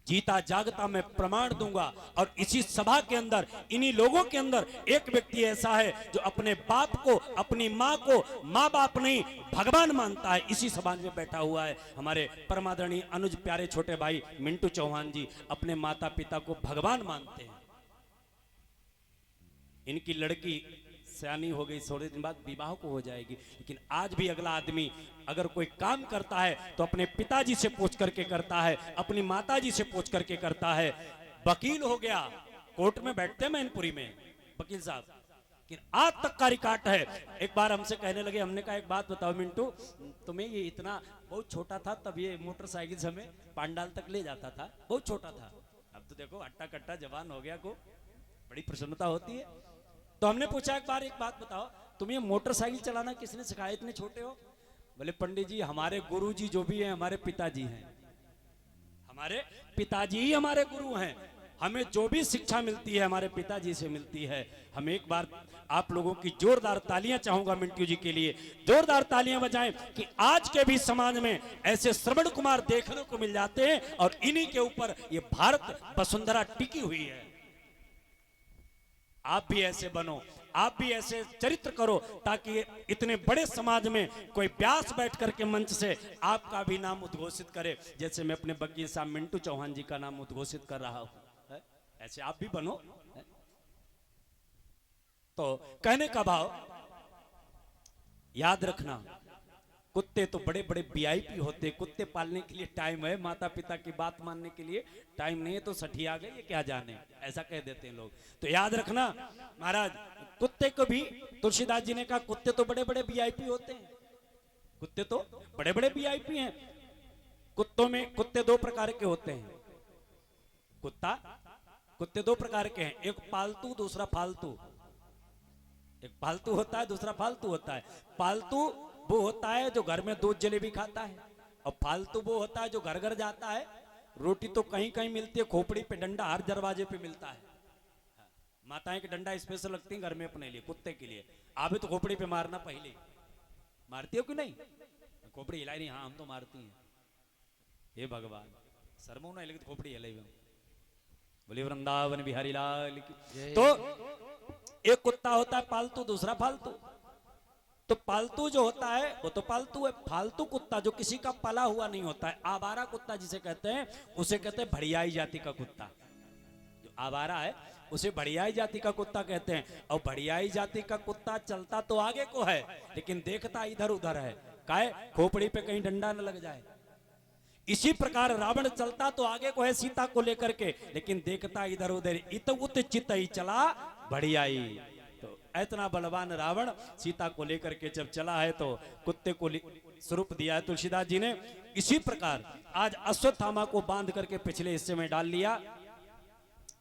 जीता जागता मैं प्रमाण दूंगा। और इसी सभा के अंदर, इन्हीं लोगों के अंदर एक व्यक्ति ऐसा है जो अपने बाप को, अपनी माँ को माँ बाप नहीं भगवान मानता है। इसी सभा में बैठा हुआ है हमारे परमादरणीय अनुज प्यारे छोटे भाई मिंटू चौहान जी, अपने माता पिता को भगवान मानते हैं। इनकी लड़की सयानी हो गई, थोड़े दिन बाद विवाह को हो जाएगी, लेकिन आज भी अगला आदमी अगर कोई काम करता है तो अपने पिताजी से पूछ करके करता है, अपनी माताजी से पूछ करके करता है। वकील हो गया, कोर्ट में बैठते मैनपुरी में वकील साहब, लेकिन आज तक का रिकॉर्ड है। एक बार हमसे कहने लगे, हमने कहा एक बात बताओ मिंटू, तुम्हें ये इतना बहुत छोटा था तब ये मोटरसाइकिल से हमें पांडाल तक ले जाता था, बहुत छोटा था, अब तो देखो अट्टा कट्टा जवान हो गया, को बड़ी प्रसन्नता होती है। तो हमने पूछा एक बार, एक बात बताओ, तुम्हें मोटरसाइकिल चलाना किसने सिखाया, इतने छोटे हो? बोले पंडित जी हमारे गुरुजी जो भी हैं हमारे पिताजी हैं, हमारे पिताजी ही हमारे गुरु हैं। हमें जो भी शिक्षा मिलती है हमारे पिताजी से मिलती है। हम एक बार आप लोगों की जोरदार तालियां चाहूंगा मिंटू जी के लिए, जोरदार तालियां बजाएं कि आज के भी समाज में ऐसे श्रवण कुमार देखने को मिल जाते हैं और इन्हीं के ऊपर ये भारत वसुंधरा टिकी हुई है। आप भी ऐसे बनो, आप भी ऐसे चरित्र करो ताकि इतने बड़े समाज में कोई व्यास बैठ करके मंच से आपका भी नाम उद्घोषित करे, जैसे मैं अपने वकील साहब मिंटू चौहान जी का नाम उद्घोषित कर रहा हूं। ऐसे आप भी बनो। तो कहने का भाव, याद रखना, कुत्ते तो बड़े बड़े वीआईपी होते, कुत्ते पालने के लिए टाइम है, माता पिता की बात मानने के लिए टाइम नहीं है, तो सठी आ गई ये क्या जाने, ऐसा कह देते हैं लोग। तो याद रखना महाराज, कुत्ते को भी तुलसीदास जी ने कहा कुत्ते तो बड़े बड़े वीआईपी होते हैं, कुत्ते तो बड़े बड़े वीआईपी हैं। कुत्तों में कुत्ते 2 प्रकार के होते हैं, कुत्ते 2 प्रकार के हैं, एक पालतू दूसरा फालतू। एक पालतू होता है, दूसरा फालतू होता है। पालतू वो होता है जो घर में दूध जलेबी खाता है, और फालतू वो होता है जो घर घर जाता है, रोटी तो कहीं कहीं मिलती है, खोपड़ी पे डंडा हर दरवाजे पे मिलता है। माताएं के डंडा स्पेशल रखती हैं घर में अपने लिए, कुत्ते के लिए। आप भी तो खोपड़ी पे मारना, पहले मारती हो कि नहीं? खोपड़ी हिलाई नहीं, हाँ हम तो मारती हैं। हे भगवान, शर्मो ना लेकिन खोपड़ी हिलाई, बोले वृंदावन बिहारी लाल की। तो एक कुत्ता होता है पालतू, दूसरा फालतू। तो पालतू जो होता है वो तो पालतू है। फालतू कुत्ता जो किसी का पाला हुआ नहीं होता है, आवारा कुत्ता जिसे कहते हैं, उसे कहते हैं भड़ियाई जाति का कुत्ता। जो आवारा है उसे भड़ियाई जाति का कुत्ता कहते हैं। और भड़ियाई जाति का कुत्ता चलता तो आगे को है, लेकिन देखता इधर उधर है, काहे खोपड़ी पे कहीं डंडा न लग जाए। इसी प्रकार रावण चलता तो आगे को है सीता को लेकर के, लेकिन देखता इधर उधर, इत उत चित ही चला भड़ियाई। तो इतना बलवान रावण सीता को लेकर के जब चला है तो कुत्ते को स्वरूप दिया है तुलसीदास जी ने। इसी प्रकार आज अश्वत्थामा को बांध करके पिछले हिस्से में डाल लिया,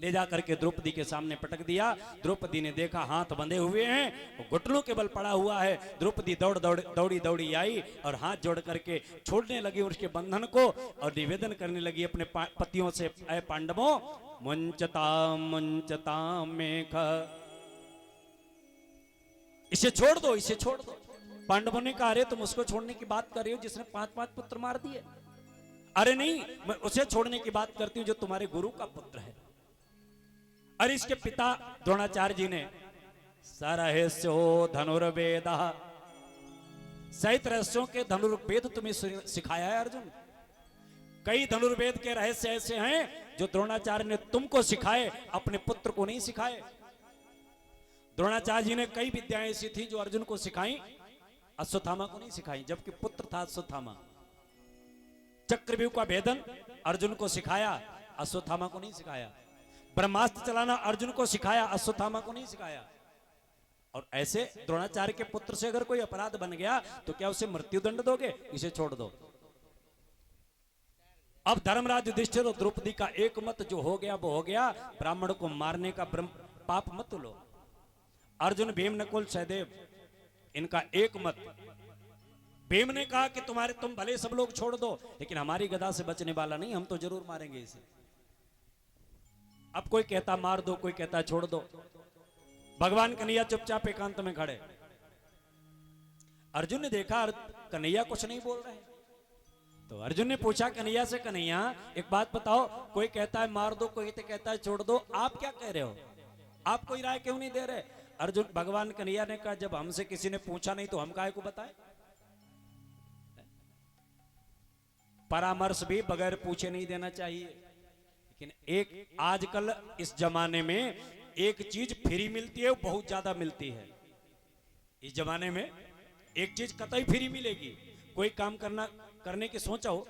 ले जा करके द्रौपदी के सामने पटक दिया। द्रौपदी ने देखा हाथ बंधे हुए हैं, घुटनों के बल पड़ा हुआ है। द्रौपदी दौड़ी आई और हाथ जोड़ करके छोड़ने लगी उसके बंधन को और निवेदन करने लगी अपने पतियों से, ऐ पांडवों मुंचता मेघ, इसे छोड़ दो, इसे छोड़ दो। पांडवों ने कहा अरे तुम उसको छोड़ने की बात कर रही हो जिसने 5 पुत्र मार दिए? अरे नहीं, मैं उसे छोड़ने की बात करती हूँ जो तुम्हारे गुरु का पुत्र है। अरे इसके पिता द्रोणाचार्य जी ने सरहस्यो धनुर्वेद, सहित रहस्यों के धनुर्वेद तुम्हें सिखाया है अर्जुन। कई धनुर्वेद के रहस्य ऐसे हैं जो द्रोणाचार्य ने तुमको सिखाए, अपने पुत्र को नहीं सिखाए। द्रोणाचार्य जी ने कई विद्याएं ऐसी थी जो अर्जुन को सिखाई, अश्वत्थामा को नहीं सिखाई, जबकि पुत्र था अश्वत्थामा। चक्रव्यूह का भेदन अर्जुन को सिखाया, अश्वत्थामा को नहीं सिखाया। ब्रह्मास्त्र चलाना अर्जुन को सिखाया, अश्वत्थामा को नहीं सिखाया। और ऐसे द्रोणाचार्य के पुत्र से अगर कोई अपराध बन गया तो क्या उसे मृत्यु दंड दोगे? इसे छोड़ दो। अब धर्मराज युधिष्ठिर और द्रौपदी का एक मत जो हो गया वो हो गया, ब्राह्मण को मारने का पाप मत लो। अर्जुन, भीम, नकुल, सहदेव, इनका एक मत। भीम ने कहा कि तुम भले सब लोग छोड़ दो, लेकिन हमारी गदा से बचने वाला नहीं, हम तो जरूर मारेंगे इसे। अब कोई कहता मार दो, कोई कहता छोड़ दो। भगवान कन्हैया चुपचाप एकांत में खड़े। अर्जुन ने देखा कन्हैया कुछ नहीं बोल रहे, तो अर्जुन ने पूछा कन्हैया से, कन्हैया एक बात बताओ, कोई कहता है मार दो, कोई कहता है छोड़ दो, आप क्या कह रहे हो? आप कोई राय क्यों नहीं दे रहे? अर्जुन, भगवान कन्हैया ने कहा, जब हमसे किसी ने पूछा नहीं तो हम काहे को बताएं? परामर्श भी बगैर पूछे नहीं देना चाहिए। लेकिन एक आजकल इस जमाने में एक चीज फ्री मिलती है, वो बहुत ज्यादा मिलती है। इस जमाने में एक चीज कतई फ्री मिलेगी। कोई काम करने की सोचा हो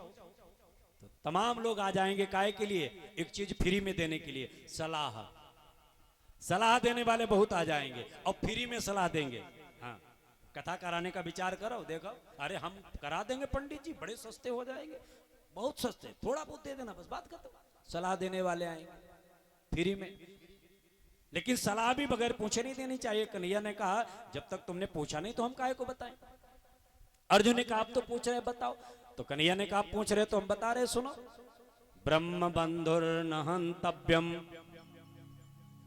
तो तमाम लोग आ जाएंगे, काहे के लिए? एक चीज फ्री में देने के लिए, सलाह देने वाले बहुत आ जाएंगे और फ्री में सलाह देंगे। हाँ, कथा कराने का विचार करो, देखो, अरे हम करा देंगे पंडित जी, बड़े सस्ते हो जाएंगे, बहुत सस्ते, थोड़ा बहुत दे देना, बस बात खत्म। सलाह देने वाले आएंगे फ्री में, लेकिन सलाह भी बगैर पूछे नहीं देनी चाहिए। कन्हैया ने कहा, जब तक तुमने पूछा नहीं तो हम काहे को बताएं? अर्जुन ने कहा, आप तो पूछ रहे, बताओ। तो कन्हैया ने कहा, आप पूछ रहे तो हम बता रहे, सुनो। ब्रह्म बंधुर न हंतव्यम।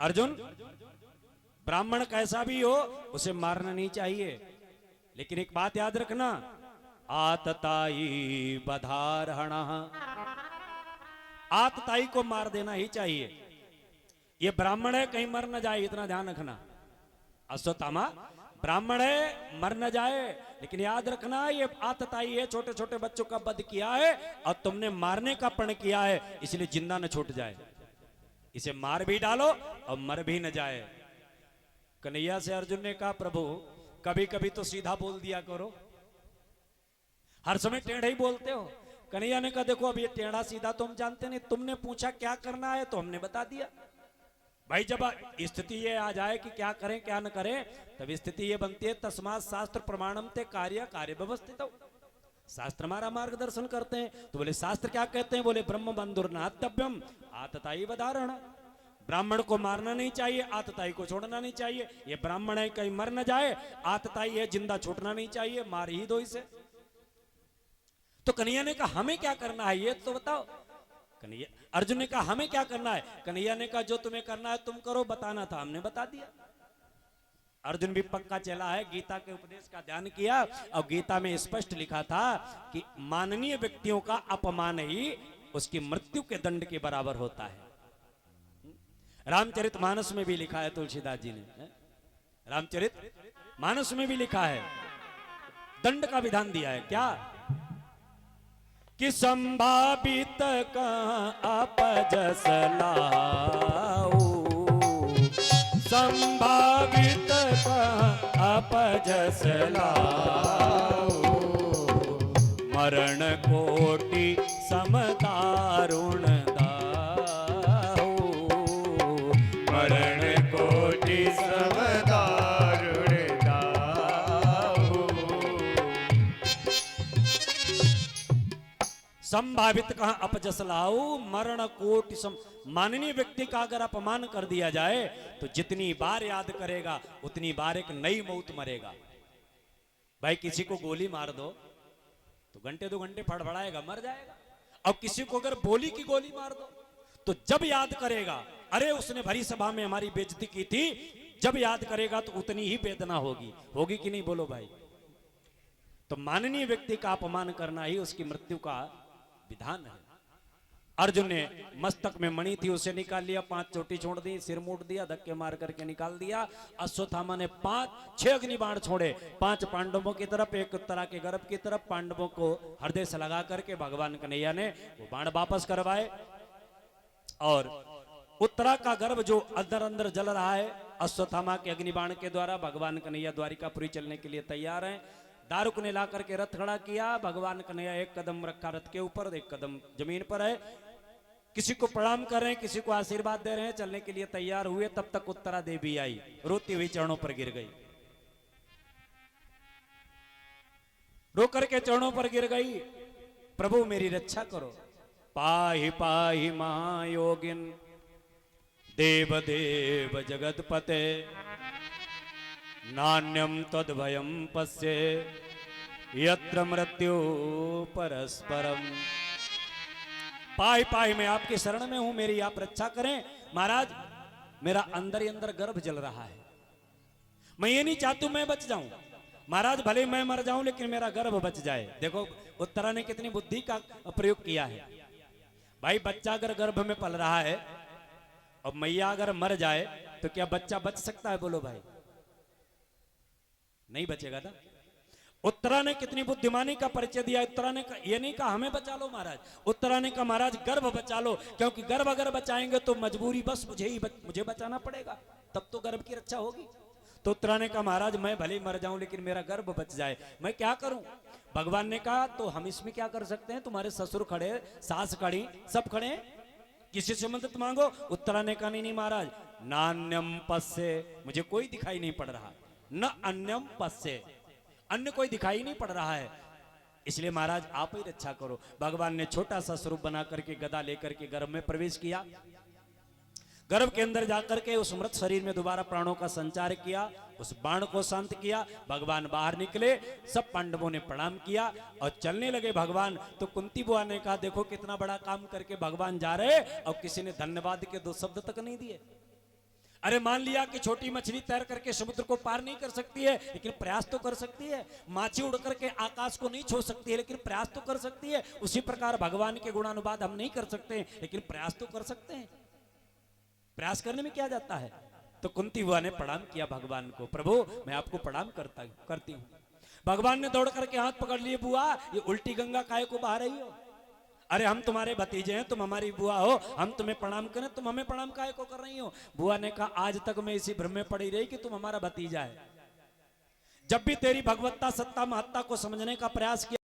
अर्जुन, ब्राह्मण कैसा भी हो उसे मारना नहीं चाहिए, लेकिन एक बात याद रखना, आतताई बधारहण, आतताई को मार देना ही चाहिए। ये ब्राह्मण है, कहीं मर न जाए, इतना ध्यान रखना। अश्वत्थामा ब्राह्मण है, मर न जाए, लेकिन याद रखना ये आतताई है, छोटे छोटे बच्चों का वध किया है और तुमने मारने का प्रण किया है, इसलिए जिंदा न छूट जाए। इसे मार भी डालो और मर भी न जाए। कन्हैया से अर्जुन ने कहा, प्रभु कभी कभी तो सीधा बोल दिया करो, हर समय टेढ़ा ही बोलते हो। कन्हैया ने कहा, देखो अब ये टेढ़ा सीधा तो हम जानते नहीं, तुमने पूछा क्या करना है तो हमने बता दिया। भाई जब स्थिति ये आ जाए कि क्या करें क्या न करें, तब स्थिति ये बनती है, तस्मात् शास्त्र प्रमाणम ते कार्य व्यवस्थित। शास्त्र हमारा मार्गदर्शन करते हैं। तो बोले शास्त्र क्या कहते हैं? बोले ब्रह्म बंधुर नातव्यम आतताई बधारण। ब्राह्मण को मारना नहीं चाहिए, आतताई को छोड़ना नहीं चाहिए। ये ब्राह्मण है, कहीं मर न जाए, आतताई है, जिंदा छूटना नहीं चाहिए, मार ही दो इसे। तो कन्हैया ने कहा, हमें क्या करना है ये तो बताओ। कन्हैया, अर्जुन ने कहा, हमें क्या करना है? कन्हैया ने कहा, जो तुम्हें करना है तुम करो, बताना था हमने बता दिया। अर्जुन भी पक्का चला है, गीता के उपदेश का ध्यान किया और गीता में स्पष्ट लिखा था कि माननीय व्यक्तियों का अपमान ही उसकी मृत्यु के दंड के बराबर होता है। रामचरितमानस में भी लिखा है, तुलसीदास जी ने रामचरितमानस में भी लिखा है, दंड का विधान दिया है। क्या कि संभावित का अपजस लाओ, संभावित का अपजस लाओ, मरण कोटि समदारुण दाओ, मरण कोटि समदारुण दाओ। संभावित कहां अपजस लाओ, मरण कोटि माननीय व्यक्ति का अगर अपमान कर दिया जाए तो जितनी बार याद करेगा उतनी बार एक नई मौत मरेगा। भाई किसी को गोली मार दो तो घंटे 2 घंटे फड़फड़ाएगा, मर जाएगा। और किसी को अगर बोली की गोली मार दो तो जब याद करेगा, अरे उसने भरी सभा में हमारी बेइज्जती की थी, जब याद करेगा तो उतनी ही वेदना होगी कि नहीं? बोलो भाई। तो माननीय व्यक्ति का अपमान करना ही उसकी मृत्यु का विधान है। अर्जुन ने मस्तक में मणि थी, उसे निकाल लिया, 5 चोटी छोड़ दी, सिर मूट दिया, धक्के मार करके निकाल दिया। अश्वत्थामा ने 6 अग्नि बाण छोड़े, 5 पांडवों की तरफ, 1 उत्तरा के गर्भ की तरफ। पांडवों को हृदय से लगा करके भगवान कन्हैया ने वो बाण वापस करवाए। और उत्तरा का गर्भ जो अंदर अंदर जल रहा है, अश्वत्थामा के अग्निबाण के द्वारा भगवान कन्हैया द्वारिकापुरी चलने के लिए तैयार हैं। दारुक ने ला करके रथ खड़ा किया, भगवान कन्हैया एक कदम रखा रथ के ऊपर, एक कदम जमीन पर है, किसी को प्रणाम कर रहे हैं, किसी को आशीर्वाद दे रहे हैं, चलने के लिए तैयार हुए। तब तक उत्तरा देवी आई, रोती हुई चरणों पर गिर गई, रो करके चरणों पर गिर गई, प्रभु मेरी रक्षा करो। पाहि पाहि महायोगिन देव देव जगतपते नान्यम तद्भयम पश्ये यत्र मृत्यु परस्परम। पाहि पाहि मैं आपकी शरण में हूं, मेरी आप रक्षा करें। महाराज मेरा अंदर ही अंदर गर्भ जल रहा है, मैं ये नहीं चाहती मैं बच जाऊं महाराज, भले मैं मर जाऊं लेकिन मेरा गर्भ बच जाए। देखो उत्तरा ने कितनी बुद्धि का प्रयोग किया है। भाई बच्चा अगर गर्भ में पल रहा है और मैया अगर मर जाए तो क्या बच्चा बच सकता है? बोलो भाई, नहीं बचेगा ना। उत्तरा ने कितनी बुद्धिमानी का परिचय दिया। उत्तरा ने ये नहीं कहा हमें बचा लो महाराज, उत्तरा ने कहा महाराज गर्भ बचा लो, क्योंकि गर्भ अगर बचाएंगे तो मजबूरी बस मुझे बचाना पड़ेगा, तब तो गर्भ की रक्षा होगी। तो उत्तरा ने कहा महाराज मैं भले मर जाऊं लेकिन मेरा गर्भ बच जाए, मैं क्या करूं? भगवान ने कहा तो हम इसमें क्या कर सकते हैं, तुम्हारे ससुर खड़े, सास खड़ी, सब खड़े, किसी से मदद मांगो। उत्तरा ने कहा नहीं महाराज, नान्यम पश्ये, मुझे कोई दिखाई नहीं पड़ रहा, न अन्यम पश्ये, अन्य कोई दिखाई नहीं पड़ रहा है, इसलिए महाराज आप ही रक्षा करो। भगवान ने छोटा सा स्वरूप बना करके गदा लेकर के गर्भ में प्रवेश किया, गर्भ के अंदर जाकर के उस मृत शरीर में दोबारा प्राणों का संचार किया, उस बाण को शांत किया। भगवान बाहर निकले, सब पांडवों ने प्रणाम किया और चलने लगे भगवान। तो कुंती बुआ ने कहा देखो कितना बड़ा काम करके भगवान जा रहे और किसी ने धन्यवाद के दो शब्द तक नहीं दिए। अरे मान लिया कि छोटी मछली तैर करके समुद्र को पार नहीं कर सकती है, लेकिन प्रयास तो कर सकती है। माछी उड़ करके आकाश को नहीं छू सकती है, लेकिन प्रयास तो कर सकती है। उसी प्रकार भगवान के गुणानुवाद हम नहीं कर सकते, लेकिन प्रयास तो कर सकते हैं। प्रयास करने में क्या जाता है? तो कुंती बुआ ने प्रणाम किया भगवान को, प्रभु मैं आपको प्रणाम करती हूँ। भगवान ने दौड़ करके हाथ पकड़ लिए, बुआ ये उल्टी गंगा काहे को बहा रही हो? अरे हम तुम्हारे भतीजे हैं, तुम हमारी बुआ हो, हम तुम्हें प्रणाम करें, तुम हमें प्रणाम काहे को कर रही हो? बुआ ने कहा आज तक मैं इसी भ्रम में पड़ी रही कि तुम हमारा भतीजा है। जब भी तेरी भगवत्ता सत्ता महत्ता को समझने का प्रयास किया